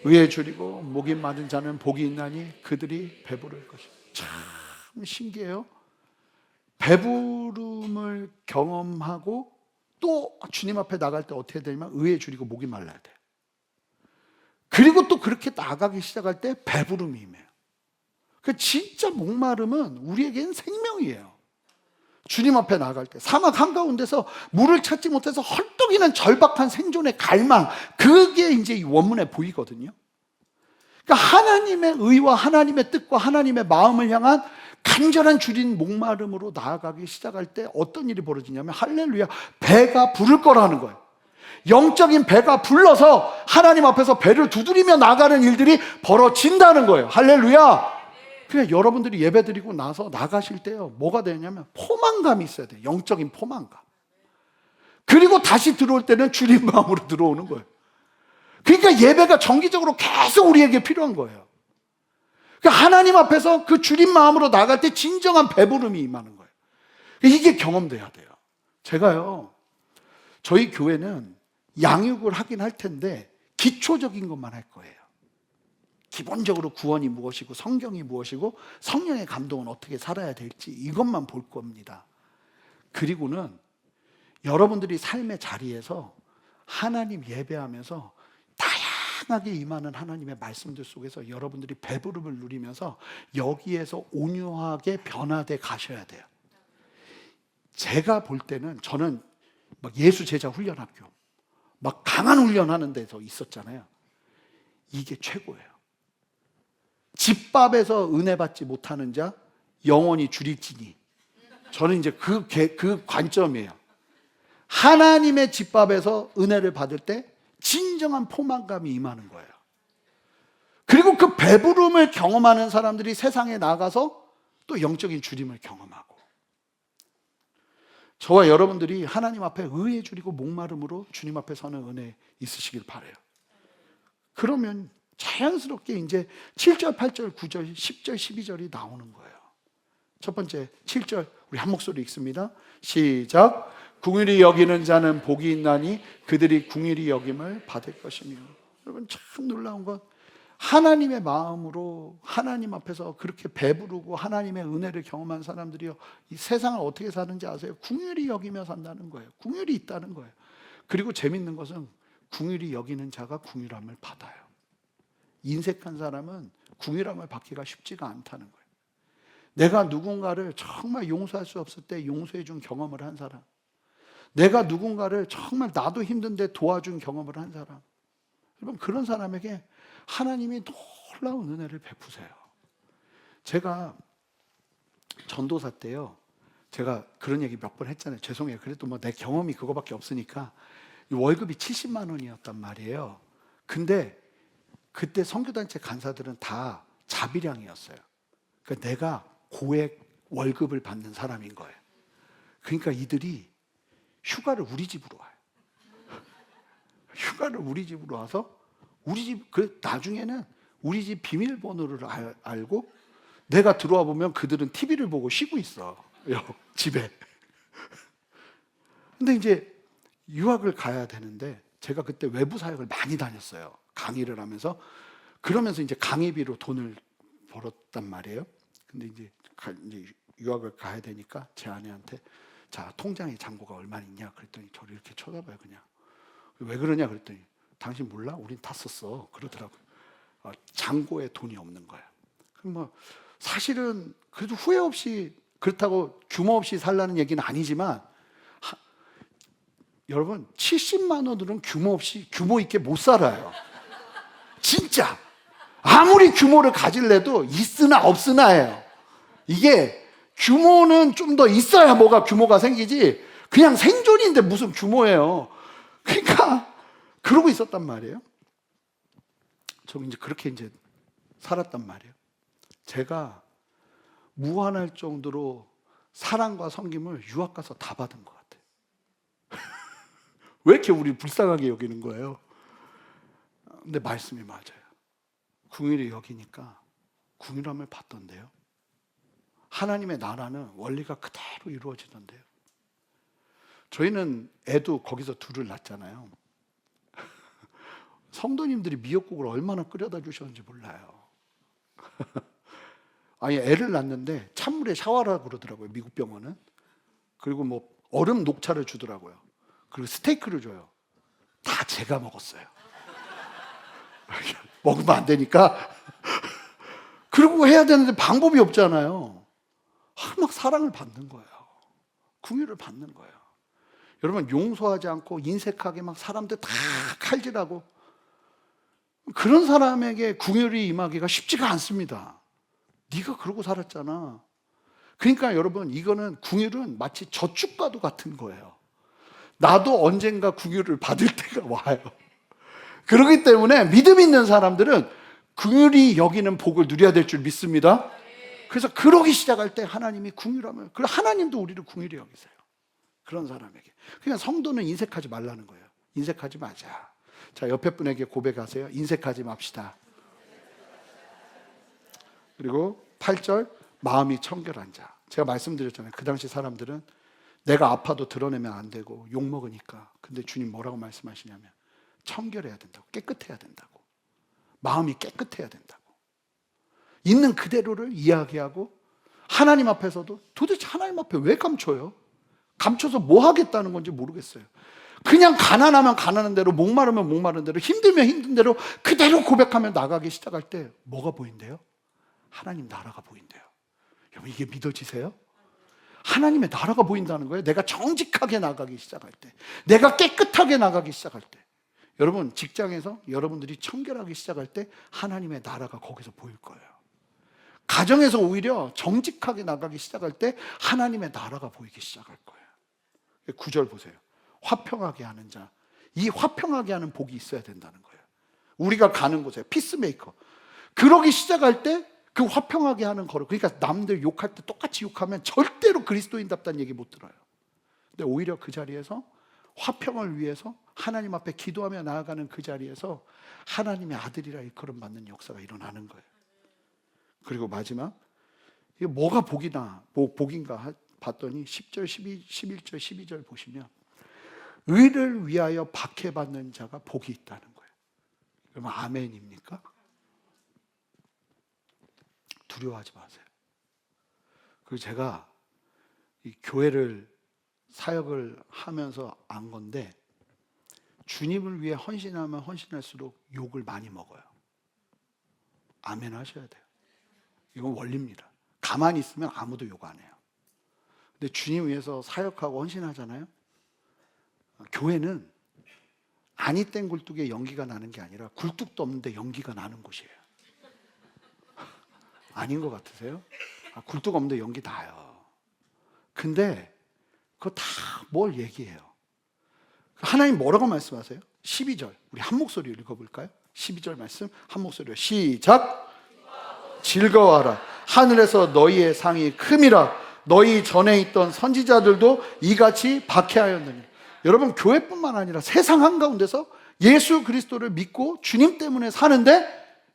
의에 줄이고 목이 마른 자는 복이 있나니 그들이 배부를 것이다. 참 신기해요. 배부름을 경험하고 또 주님 앞에 나갈 때 어떻게 되냐면 의에 줄이고 목이 말라야 돼요. 그리고 또 그렇게 나가기 시작할 때 배부름이 임해요. 그 진짜 목마름은 우리에겐 생명이에요. 주님 앞에 나갈 때 사막 한가운데서 물을 찾지 못해서 헐떡이는 절박한 생존의 갈망, 그게 이제 이 원문에 보이거든요. 그러니까 하나님의 의와 하나님의 뜻과 하나님의 마음을 향한 간절한 주린 목마름으로 나아가기 시작할 때 어떤 일이 벌어지냐면, 할렐루야, 배가 부를 거라는 거예요. 영적인 배가 불러서 하나님 앞에서 배를 두드리며 나가는 일들이 벌어진다는 거예요. 할렐루야. 그냥 여러분들이 예배 드리고 나서 나가실 때요, 뭐가 되냐면 포만감이 있어야 돼요. 영적인 포만감. 그리고 다시 들어올 때는 주님 마음으로 들어오는 거예요. 그러니까 예배가 정기적으로 계속 우리에게 필요한 거예요. 그러니까 하나님 앞에서 그 주님 마음으로 나갈 때 진정한 배부름이 임하는 거예요. 이게 경험돼야 돼요. 제가요, 저희 교회는 양육을 하긴 할 텐데 기초적인 것만 할 거예요. 기본적으로 구원이 무엇이고 성경이 무엇이고 성령의 감동은 어떻게 살아야 될지 이것만 볼 겁니다. 그리고는 여러분들이 삶의 자리에서 하나님 예배하면서 다양하게 임하는 하나님의 말씀들 속에서 여러분들이 배부름을 누리면서 여기에서 온유하게 변화돼 가셔야 돼요. 제가 볼 때는, 저는 막 예수 제자 훈련학교 막 강한 훈련하는 데서 있었잖아요. 이게 최고예요. 집밥에서 은혜 받지 못하는 자 영원히 줄일지니. 저는 이제 그 관점이에요. 하나님의 집밥에서 은혜를 받을 때 진정한 포만감이 임하는 거예요. 그리고 그 배부름을 경험하는 사람들이 세상에 나가서 또 영적인 주림을 경험하고, 저와 여러분들이 하나님 앞에 의에 줄이고 목마름으로 주님 앞에 서는 은혜 있으시길 바라요. 그러면 자연스럽게 이제 7절, 8절, 9절, 10절, 12절이 나오는 거예요. 첫 번째 7절 우리 한 목소리 읽습니다. 시작. 긍휼히 여기는 자는 복이 있나니 그들이 긍휼히 여김을 받을 것이며. 여러분, 참 놀라운 건 하나님의 마음으로 하나님 앞에서 그렇게 배부르고 하나님의 은혜를 경험한 사람들이요, 이 세상을 어떻게 사는지 아세요? 긍휼히 여기며 산다는 거예요. 긍휼이 있다는 거예요. 그리고 재밌는 것은 긍휼히 여기는 자가 긍휼함을 받아요. 인색한 사람은 긍휼함을 받기가 쉽지가 않다는 거예요. 내가 누군가를 정말 용서할 수 없을 때 용서해 준 경험을 한 사람, 내가 누군가를 정말 나도 힘든데 도와준 경험을 한 사람, 여러분, 그런 사람에게 하나님이 놀라운 은혜를 베푸세요. 제가 전도사 때요, 제가 그런 얘기 몇 번 했잖아요. 죄송해요. 그래도 뭐 내 경험이 그거밖에 없으니까. 월급이 70만 원이었단 말이에요. 근데 그때 선교단체 간사들은 다 자비량이었어요. 그러니까 내가 고액 월급을 받는 사람인 거예요. 그러니까 이들이 휴가를 우리 집으로 와요. 휴가를 우리 집으로 와서 우리 집, 나중에는 우리 집 비밀번호를 알고 내가 들어와 보면 그들은 TV를 보고 쉬고 있어, 집에. 근데 이제 유학을 가야 되는데 제가 그때 외부 사역을 많이 다녔어요. 강의를 하면서. 그러면서 이제 강의비로 돈을 벌었단 말이에요. 근데 이제 유학을 가야 되니까 제 아내한테, 자, 통장에 잔고가 얼마 있냐 그랬더니 저를 이렇게 쳐다봐요. 그냥. 왜 그러냐 그랬더니, 당신 몰라? 우린 다 썼어. 그러더라고요. 잔고에 돈이 없는 거야. 그럼 뭐 사실은 그래도 후회 없이, 그렇다고 규모 없이 살라는 얘기는 아니지만, 여러분, 70만 원으로는 규모 없이, 규모 있게 못 살아요. 진짜. 아무리 규모를 가질래도 있으나 없으나예요. 이게 규모는 좀 더 있어야 뭐가 규모가 생기지, 그냥 생존인데 무슨 규모예요. 그러니까 그러고 있었단 말이에요. 저 이제 그렇게 이제 살았단 말이에요. 제가 무한할 정도로 사랑과 섬김을 유학 가서 다 받은 것 같아요. 왜 이렇게 우리 불쌍하게 여기는 거예요? 근데 말씀이 맞아요. 긍휼히 여기니까 긍휼함을 받던데요. 하나님의 나라는 원리가 그대로 이루어지던데요. 저희는 애도 거기서 둘을 낳잖아요. 성도님들이 미역국을 얼마나 끓여다 주셨는지 몰라요. 아니, 애를 낳는데 찬물에 샤워하라고 그러더라고요, 미국 병원은. 그리고 뭐 얼음 녹차를 주더라고요. 그리고 스테이크를 줘요. 다 제가 먹었어요. 먹으면 안 되니까. 그리고 해야 되는데 방법이 없잖아요. 막 사랑을 받는 거예요. 긍휼을 받는 거예요. 여러분, 용서하지 않고 인색하게 막 사람들 다 칼질하고 그런 사람에게 긍휼이 임하기가 쉽지가 않습니다. 네가 그러고 살았잖아. 그러니까 여러분, 이거는 긍휼은 마치 저축과도 같은 거예요. 나도 언젠가 긍휼을 받을 때가 와요. 그렇기 때문에 믿음 있는 사람들은 긍휼히 여기는 복을 누려야 될 줄 믿습니다. 그래서 그러기 시작할 때 하나님이 긍휼함을, 그리고 하나님도 우리를 긍휼히 여기세요. 그런 사람에게. 그러니까 성도는 인색하지 말라는 거예요. 인색하지 마자. 자, 옆에 분에게 고백하세요. 인색하지 맙시다. 그리고 8절, 마음이 청결한 자. 제가 말씀드렸잖아요. 그 당시 사람들은 내가 아파도 드러내면 안 되고 욕먹으니까. 근데 주님 뭐라고 말씀하시냐면 청결해야 된다고, 깨끗해야 된다고, 마음이 깨끗해야 된다고, 있는 그대로를 이야기하고, 하나님 앞에서도 도대체 하나님 앞에 왜 감춰요? 감춰서 뭐 하겠다는 건지 모르겠어요. 그냥 가난하면 가난한 대로, 목마르면 목마른 대로, 힘들면 힘든 대로 그대로 고백하며 나가기 시작할 때 뭐가 보인대요? 하나님 나라가 보인대요. 여러분, 이게 믿어지세요? 하나님의 나라가 보인다는 거예요. 내가 정직하게 나가기 시작할 때, 내가 깨끗하게 나가기 시작할 때. 여러분, 직장에서 여러분들이 청결하기 시작할 때 하나님의 나라가 거기서 보일 거예요. 가정에서 오히려 정직하게 나가기 시작할 때 하나님의 나라가 보이기 시작할 거예요. 9절 보세요. 화평하게 하는 자. 이 화평하게 하는 복이 있어야 된다는 거예요. 우리가 가는 곳에 피스메이커. 그러기 시작할 때 그 화평하게 하는 거로, 그러니까 남들 욕할 때 똑같이 욕하면 절대로 그리스도인답다는 얘기 못 들어요. 근데 오히려 그 자리에서 화평을 위해서 하나님 앞에 기도하며 나아가는 그 자리에서 하나님의 아들이라 일컬음 받는 역사가 일어나는 거예요. 그리고 마지막, 이게 뭐가 복인가 봤더니 10절, 11절, 12절 보시면 의를 위하여 박해받는 자가 복이 있다는 거예요. 그러면 아멘입니까? 두려워하지 마세요. 그리고 제가 이 교회를 사역을 하면서 안 건데, 주님을 위해 헌신하면 헌신할수록 욕을 많이 먹어요. 아멘 하셔야 돼요. 이건 원리입니다. 가만히 있으면 아무도 욕 안 해요. 근데 주님 위해서 사역하고 헌신하잖아요. 교회는 아니 땐 굴뚝에 연기가 나는 게 아니라 굴뚝도 없는데 연기가 나는 곳이에요. 아닌 것 같으세요? 굴뚝 없는데 연기 나요. 근데 그거 다 뭘 얘기해요? 하나님 뭐라고 말씀하세요? 12절, 우리 한 목소리로 읽어볼까요? 12절 말씀 한 목소리로 시작. 즐거워하라. 하늘에서 너희의 상이 큼이라. 너희 전에 있던 선지자들도 이같이 박해하였느니라. 여러분, 교회뿐만 아니라 세상 한가운데서 예수 그리스도를 믿고 주님 때문에 사는데,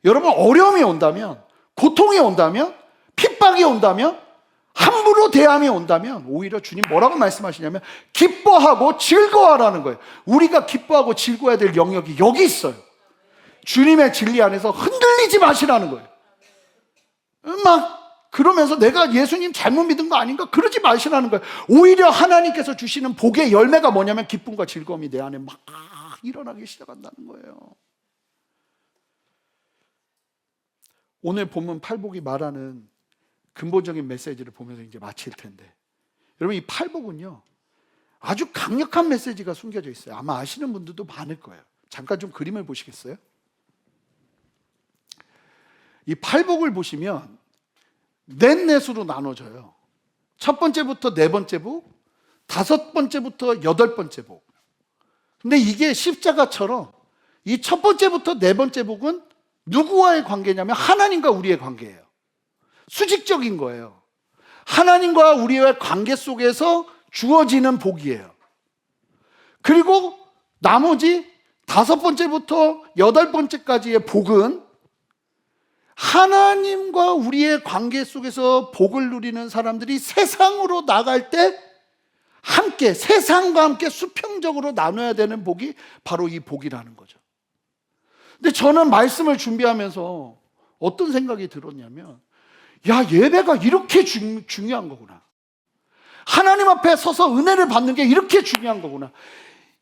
여러분 어려움이 온다면, 고통이 온다면, 핍박이 온다면, 함부로 대함이 온다면 오히려 주님 뭐라고 말씀하시냐면 기뻐하고 즐거워하라는 거예요. 우리가 기뻐하고 즐거워해야 될 영역이 여기 있어요. 주님의 진리 안에서 흔들리지 마시라는 거예요. 막 그러면서 내가 예수님 잘못 믿은 거 아닌가? 그러지 마시라는 거예요. 오히려 하나님께서 주시는 복의 열매가 뭐냐면 기쁨과 즐거움이 내 안에 막 일어나기 시작한다는 거예요. 오늘 본문 팔복이 말하는 근본적인 메시지를 보면서 이제 마칠 텐데, 여러분, 이 팔복은요 아주 강력한 메시지가 숨겨져 있어요. 아마 아시는 분들도 많을 거예요. 잠깐 좀 그림을 보시겠어요? 이 팔복을 보시면 넷넷으로 나눠져요. 첫 번째부터 네 번째 복, 다섯 번째부터 여덟 번째 복. 근데 이게 십자가처럼 이 첫 번째부터 네 번째 복은 누구와의 관계냐면 하나님과 우리의 관계예요. 수직적인 거예요. 하나님과 우리의 관계 속에서 주어지는 복이에요. 그리고 나머지 다섯 번째부터 여덟 번째까지의 복은 하나님과 우리의 관계 속에서 복을 누리는 사람들이 세상으로 나갈 때 함께, 세상과 함께 수평적으로 나눠야 되는 복이 바로 이 복이라는 거죠. 근데 저는 말씀을 준비하면서 어떤 생각이 들었냐면, 야, 예배가 이렇게 중요한 거구나. 하나님 앞에 서서 은혜를 받는 게 이렇게 중요한 거구나.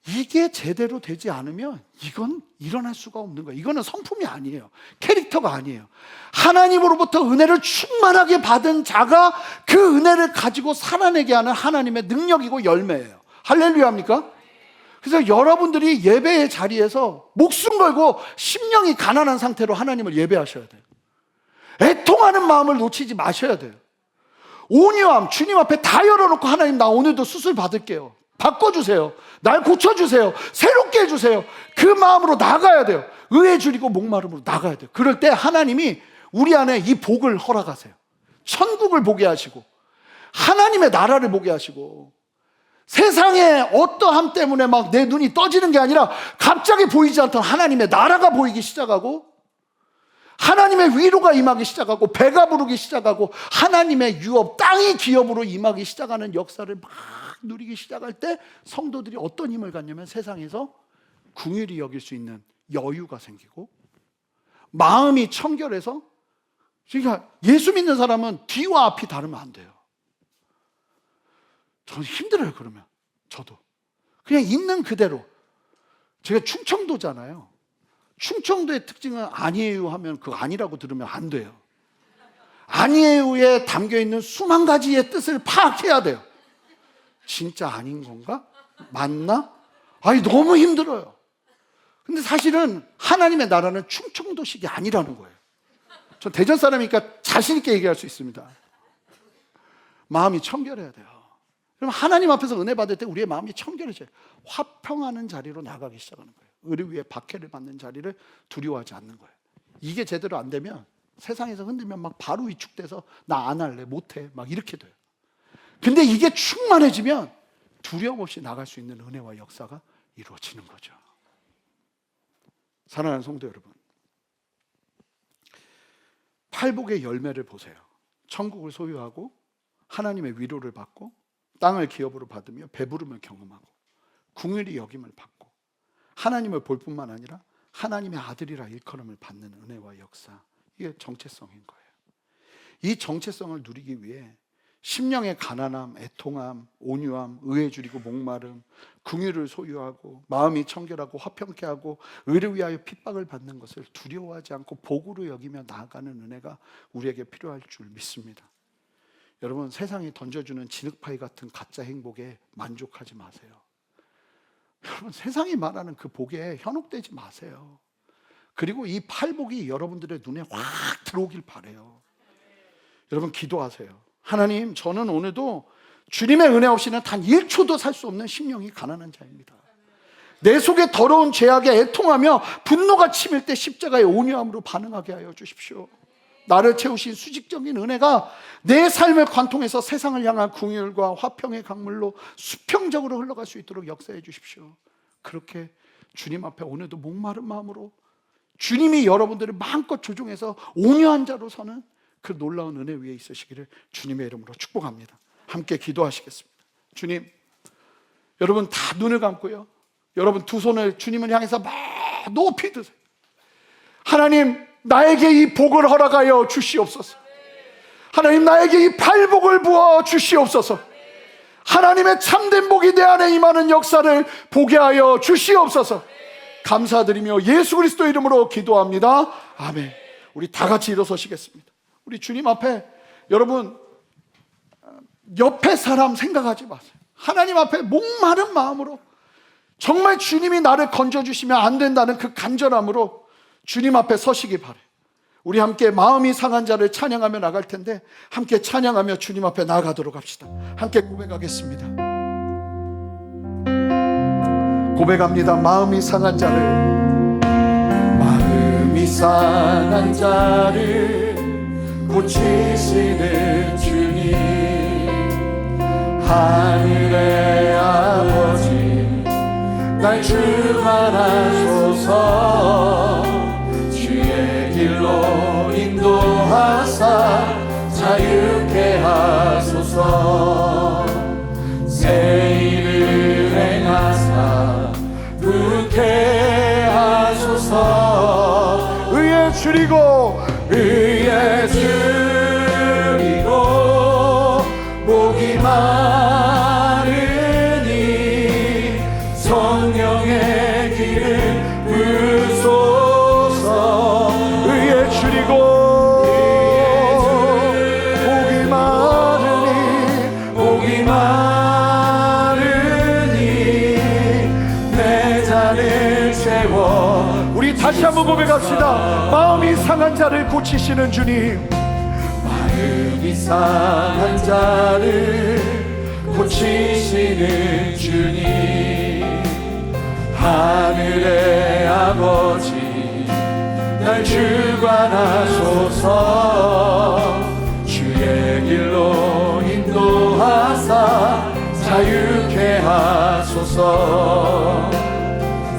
이게 제대로 되지 않으면 이건 일어날 수가 없는 거예요. 이거는 성품이 아니에요. 캐릭터가 아니에요. 하나님으로부터 은혜를 충만하게 받은 자가 그 은혜를 가지고 살아내게 하는 하나님의 능력이고 열매예요. 할렐루야입니까? 그래서 여러분들이 예배의 자리에서 목숨 걸고 심령이 가난한 상태로 하나님을 예배하셔야 돼요. 애통하는 마음을 놓치지 마셔야 돼요. 온유함, 주님 앞에 다 열어놓고 하나님 나 오늘도 수술 받을게요. 바꿔주세요. 날 고쳐주세요. 새롭게 해주세요. 그 마음으로 나가야 돼요. 의에 줄이고 목마름으로 나가야 돼요. 그럴 때 하나님이 우리 안에 이 복을 허락하세요. 천국을 보게 하시고 하나님의 나라를 보게 하시고 세상의 어떠함 때문에 막 내 눈이 떠지는 게 아니라 갑자기 보이지 않던 하나님의 나라가 보이기 시작하고 하나님의 위로가 임하기 시작하고 배가 부르기 시작하고 하나님의 유업, 땅이 기업으로 임하기 시작하는 역사를 막 누리기 시작할 때 성도들이 어떤 힘을 갖냐면 세상에서 긍휼히 여길 수 있는 여유가 생기고 마음이 청결해서 그러니까 예수 믿는 사람은 뒤와 앞이 다르면 안 돼요. 저는 힘들어요. 그러면 저도 그냥 있는 그대로 제가 충청도잖아요. 충청도의 특징은 아니에요 하면 그 아니라고 들으면 안 돼요. 아니에요에 담겨있는 수만 가지의 뜻을 파악해야 돼요. 진짜 아닌 건가? 맞나? 아니 너무 힘들어요. 근데 사실은 하나님의 나라는 충청도식이 아니라는 거예요. 전 대전 사람이니까 자신 있게 얘기할 수 있습니다. 마음이 청결해야 돼요. 그럼 하나님 앞에서 은혜 받을 때 우리의 마음이 청결해져요. 화평하는 자리로 나가기 시작하는 거예요. 의를 위해 박해를 받는 자리를 두려워하지 않는 거예요. 이게 제대로 안 되면 세상에서 흔들면 막 바로 위축돼서 나 안 할래, 못해 막 이렇게 돼요. 근데 이게 충만해지면 두려움 없이 나갈 수 있는 은혜와 역사가 이루어지는 거죠. 사랑하는 성도 여러분, 팔복의 열매를 보세요. 천국을 소유하고 하나님의 위로를 받고 땅을 기업으로 받으며 배부름을 경험하고 긍휼히 여김을 받고 하나님을 볼 뿐만 아니라 하나님의 아들이라 일컬음을 받는 은혜와 역사, 이게 정체성인 거예요. 이 정체성을 누리기 위해 심령의 가난함, 애통함, 온유함, 의에 줄이고 목마름, 긍휼을 소유하고 마음이 청결하고 화평케 하고 의를 위하여 핍박을 받는 것을 두려워하지 않고 복으로 여기며 나아가는 은혜가 우리에게 필요할 줄 믿습니다. 여러분, 세상이 던져주는 진흙파이 같은 가짜 행복에 만족하지 마세요. 여러분, 세상이 말하는 그 복에 현혹되지 마세요. 그리고 이 팔복이 여러분들의 눈에 확 들어오길 바라요. 여러분, 기도하세요. 하나님, 저는 오늘도 주님의 은혜 없이는 단 1초도 살 수 없는 심령이 가난한 자입니다. 내 속에 더러운 죄악에 애통하며 분노가 치밀 때 십자가의 온유함으로 반응하게 하여 주십시오. 나를 채우신 수직적인 은혜가 내 삶을 관통해서 세상을 향한 긍휼과 화평의 강물로 수평적으로 흘러갈 수 있도록 역사해 주십시오. 그렇게 주님 앞에 오늘도 목마른 마음으로 주님이 여러분들을 마음껏 조종해서 온유한 자로 서는 그 놀라운 은혜 위에 있으시기를 주님의 이름으로 축복합니다. 함께 기도하시겠습니다. 주님, 여러분 다 눈을 감고요, 여러분 두 손을 주님을 향해서 막 높이 드세요. 하나님, 나에게 이 복을 허락하여 주시옵소서. 하나님, 나에게 이 팔복을 부어 주시옵소서. 하나님의 참된 복이 내 안에 임하는 역사를 보게 하여 주시옵소서. 감사드리며 예수 그리스도 이름으로 기도합니다. 아멘. 우리 다 같이 일어서시겠습니다. 우리 주님 앞에, 여러분 옆에 사람 생각하지 마세요. 하나님 앞에 목마른 마음으로 정말 주님이 나를 건져주시면 안 된다는 그 간절함으로 주님 앞에 서시기 바래요. 우리 함께 마음이 상한 자를 찬양하며 나갈 텐데 함께 찬양하며 주님 앞에 나아가도록 합시다. 함께 고백하겠습니다. 고백합니다. 마음이 상한 자를, 마음이 상한 자를 고치시는 주님, 하늘의 아버지 날 주관하소서. 주의 길로 인도하사 자유케 하소서. 새 일을 행하사 부게 하소서. 의에 줄이고 의에 줄이고 목이 마르니 성령 다시 한번 고백합시다. 마음이 상한 자를 고치시는 주님, 마음이 상한 자를 고치시는 주님, 하늘의 아버지 날 주관하소서. 주의 길로 인도하사 자유케 하소서.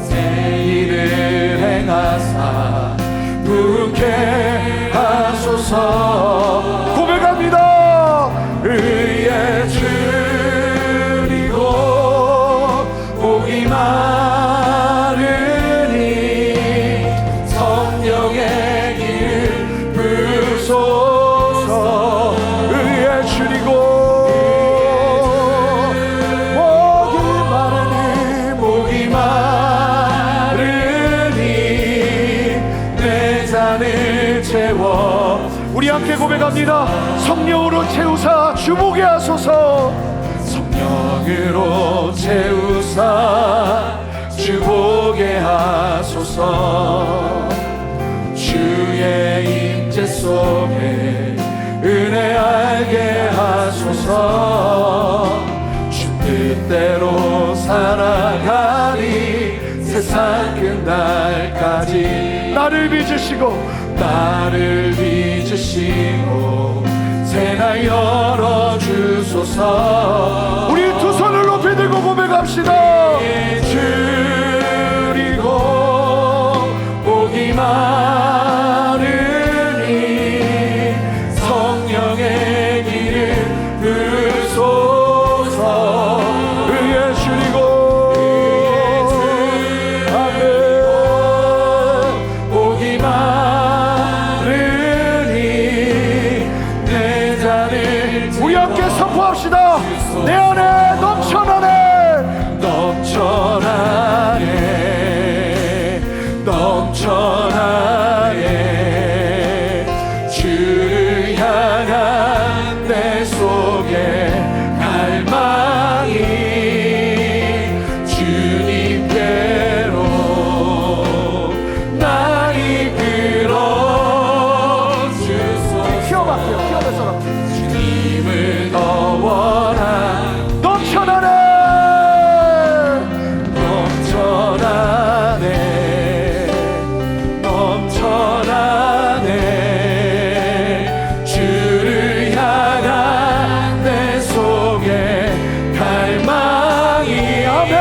새 일을 행하사 부흥케 하소서. 고백합니다. 의에 줄이고 복이 많으니 성령의 길 부소서. 의에 줄이고 복이 많으니 내 잔을 채워. 우리 함께 고백합니다. 성령으로 채우사 주보게 하소서. 성령으로 채우사 주보게 하소서. 주의 임재 속에 은혜 알게 하소서. 주 뜻대로 살아가리 세상 끝날까지. 나를 빚으시고 새날 열어주소서. 우리 두 손을 높이 들고 고백합시다. 줄이고 복이 많으니 성령의 길을 부소서. 의에 줄이고 아멘. 복이 많으니 내 잔을. 우리 함께 선포합시다. 내 안에 넘쳐나네, 넘쳐나네, 넘쳐나네. 주를 향한 내 속에 갈망이 주님께로 날 이끌어 주소서. 키워봤어요. 주님을 더 원한 넘쳐나네, 넘쳐나네, 넘쳐나네. 주를 향한 내 속에 갈망이 아멘.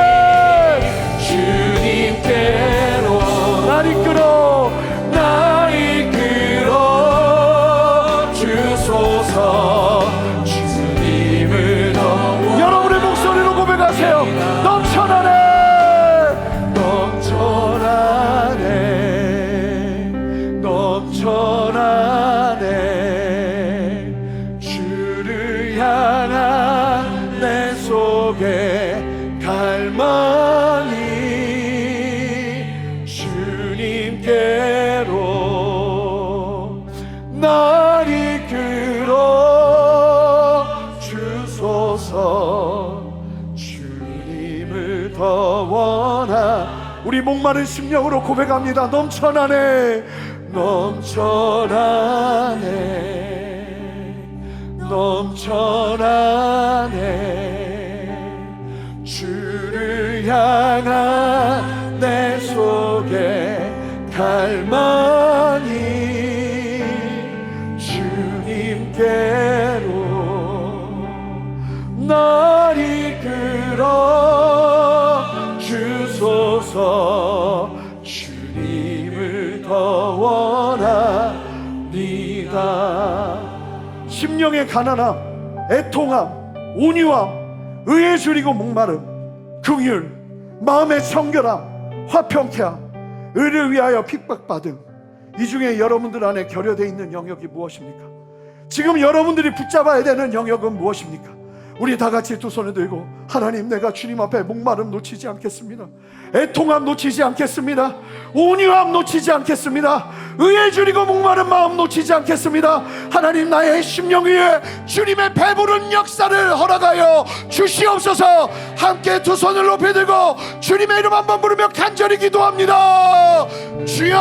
주님께로 날 이끌어 주소서. 주님을 더. 여러분의 목소리로 고백하세요. 넘쳐나네, 넘쳐나네, 넘쳐나네. 주를 향한 내 속에 갈망이 주님께로 날 이끌어 주소서. 주님을 더 원하. 우리 목마른 심령으로 고백합니다. 넘쳐나네, 넘쳐나네, 넘쳐나네. 주를 향한 내 속에 갈망이 주님께로 날 이끌어 주소서. 주님을 더 원합니다. 심령의 가난함, 애통함, 온유함, 의에 줄이고 목마름, 긍휼, 마음의 청결함, 화평케함, 의를 위하여 핍박받음. 이 중에 여러분들 안에 결여되어 있는 영역이 무엇입니까? 지금 여러분들이 붙잡아야 되는 영역은 무엇입니까? 우리 다 같이 두 손을 들고 하나님, 내가 주님 앞에 목마름 놓치지 않겠습니다. 애통함 놓치지 않겠습니다. 온유함 놓치지 않겠습니다. 의에 줄이고 목마른 마음 놓치지 않겠습니다. 하나님, 나의 심령 위에 주님의 배부른 역사를 허락하여 주시옵소서. 함께 두 손을 높이 들고 주님의 이름 한번 부르며 간절히 기도합니다. 주여,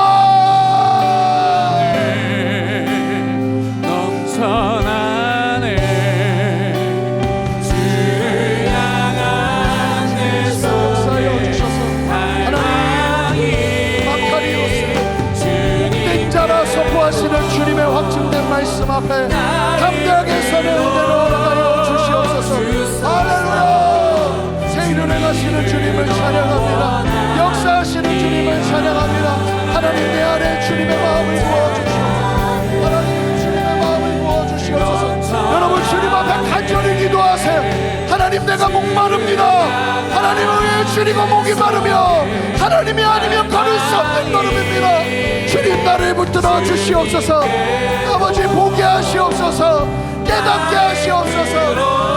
넘쳐나네 주를 향한 내 속에 갈망이 주님 자라 선포하시는 주님의 확증된 말씀 앞에 담대하게 서는 은혜로 허락하여 주시옵소서. 할렐루야. 새 일을 행하시는 주님을 찬양합니다. 역사하시는 주님을 찬양합니다. 하나님, 내 안에 주님의 마음을 부어주시옵소서. 하나님, 주님의 마음을 부어주시옵소서. 여러분, 주님 앞에 간절히 기도하세요. 하나님, 내가 목마릅니다. 하나님, 의에 줄이고 목이 마르며 하나님이 아니면 걸을 수 없는 걸음입니다. 주님, 나를 붙들어 주시옵소서. 아버지, 보게 하시옵소서. 깨닫게 하시옵소서.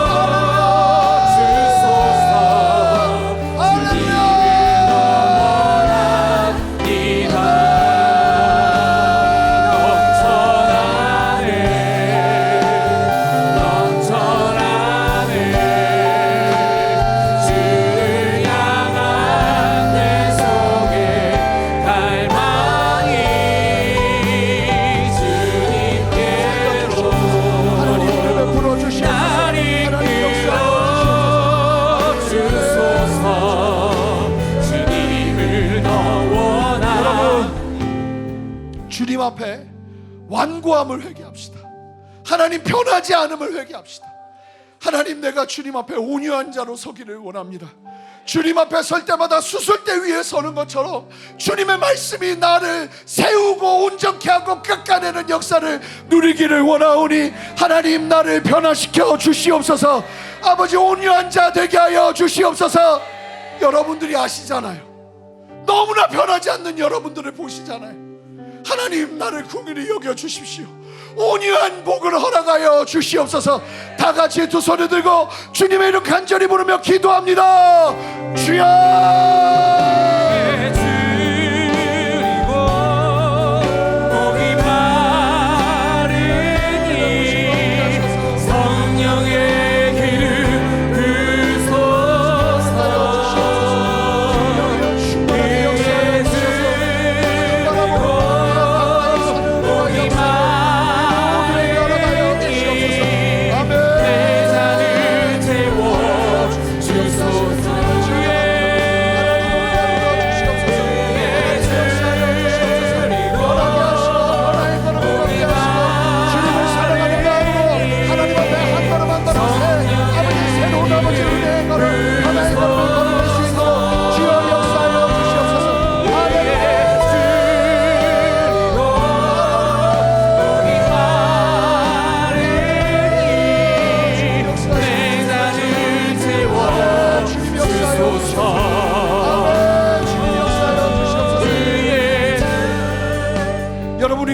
주님 앞에 완고함을 회개합시다. 하나님, 변하지 않음을 회개합시다. 하나님, 내가 주님 앞에 온유한 자로 서기를 원합니다. 주님 앞에 설 때마다 수술대 위에 서는 것처럼 주님의 말씀이 나를 세우고 온전케 하고 깎아내는 역사를 누리기를 원하오니 하나님, 나를 변화시켜 주시옵소서. 아버지, 온유한 자 되게 하여 주시옵소서. 여러분들이 아시잖아요. 너무나 변하지 않는 여러분들을 보시잖아요. 하나님, 나를 긍휼히 여겨 주십시오. 온유한 복을 허락하여 주시옵소서. 다 같이 두 손을 들고 주님의 이름 간절히 부르며 기도합니다. 주여,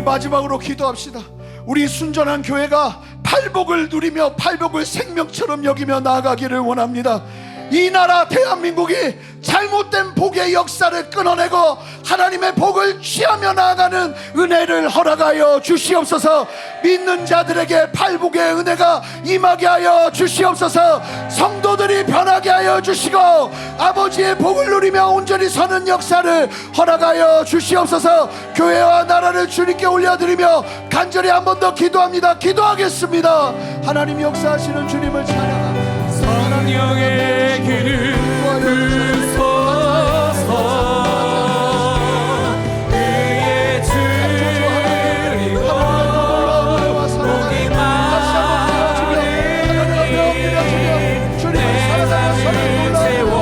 마지막으로 기도합시다. 우리 순전한 교회가 팔복을 누리며 팔복을 생명처럼 여기며 나아가기를 원합니다. 이 나라 대한민국이 잘못된 복의 역사를 끊어내고 하나님의 복을 취하며 나아가는 은혜를 허락하여 주시옵소서. 믿는 자들에게 팔복의 은혜가 임하게 하여 주시옵소서. 성도들이 변하게 하여 주시고 아버지의 복을 누리며 온전히 서는 역사를 허락하여 주시옵소서. 교회와 나라를 주님께 올려드리며 간절히 한 번 더 기도합니다. 기도하겠습니다. 하나님, 역사하시는 주님을 찬양합니다. 성령의 길을 부소서. 의에 줄이고 목이 마르니 내자를 채워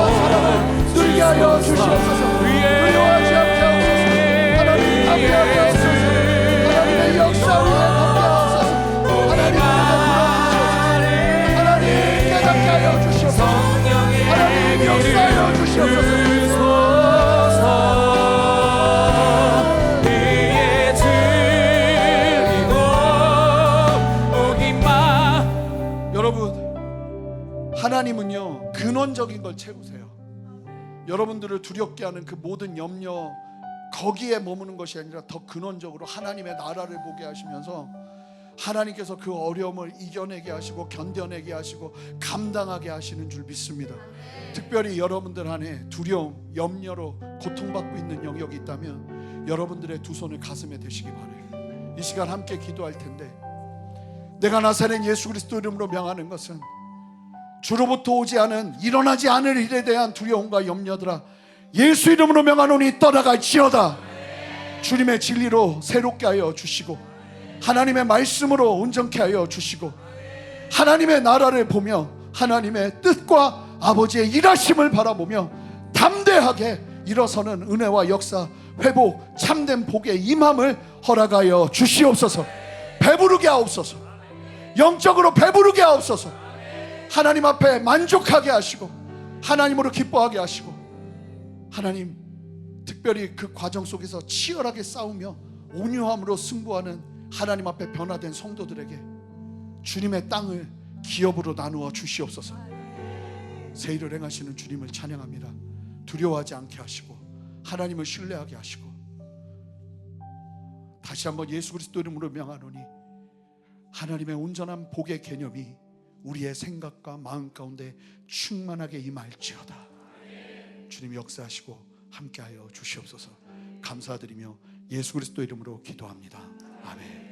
누리게 하여 주시옵소서. 두려워하지 않게 하옵소서. 하나님, 함께하게 하옵소서. 하나님의 역사 위에 함께하옵소서. 하나님, 깨닫게 하여 주시옵소서. 하나님, 역사하여 주시옵소서. 하나님은요 근원적인 걸 채우세요. 여러분들을 두렵게 하는 그 모든 염려 거기에 머무는 것이 아니라 더 근원적으로 하나님의 나라를 보게 하시면서 하나님께서 그 어려움을 이겨내게 하시고 견뎌내게 하시고 감당하게 하시는 줄 믿습니다. 특별히 여러분들 안에 두려움, 염려로 고통받고 있는 영역이 있다면 여러분들의 두 손을 가슴에 대시기 바라요. 이 시간 함께 기도할 텐데, 내가 나사렛 예수 그리스도 이름으로 명하는 것은 주로부터 오지 않은 일어나지 않을 일에 대한 두려움과 염려들아 예수 이름으로 명하노니 떠나갈지어다. 주님의 진리로 새롭게 하여 주시고 하나님의 말씀으로 온전케 하여 주시고 하나님의 나라를 보며 하나님의 뜻과 아버지의 일하심을 바라보며 담대하게 일어서는 은혜와 역사, 회복, 참된 복의 임함을 허락하여 주시옵소서. 배부르게 하옵소서. 영적으로 배부르게 하옵소서. 하나님 앞에 만족하게 하시고 하나님으로 기뻐하게 하시고, 하나님 특별히 그 과정 속에서 치열하게 싸우며 온유함으로 승부하는 하나님 앞에 변화된 성도들에게 주님의 땅을 기업으로 나누어 주시옵소서. 새 일을 행하시는 주님을 찬양합니다. 두려워하지 않게 하시고 하나님을 신뢰하게 하시고, 다시 한번 예수 그리스도 이름으로 명하노니 하나님의 온전한 복의 개념이 우리의 생각과 마음 가운데 충만하게 임할지어다. 주님 역사하시고 함께하여 주시옵소서. 감사드리며 예수 그리스도 이름으로 기도합니다. 아멘.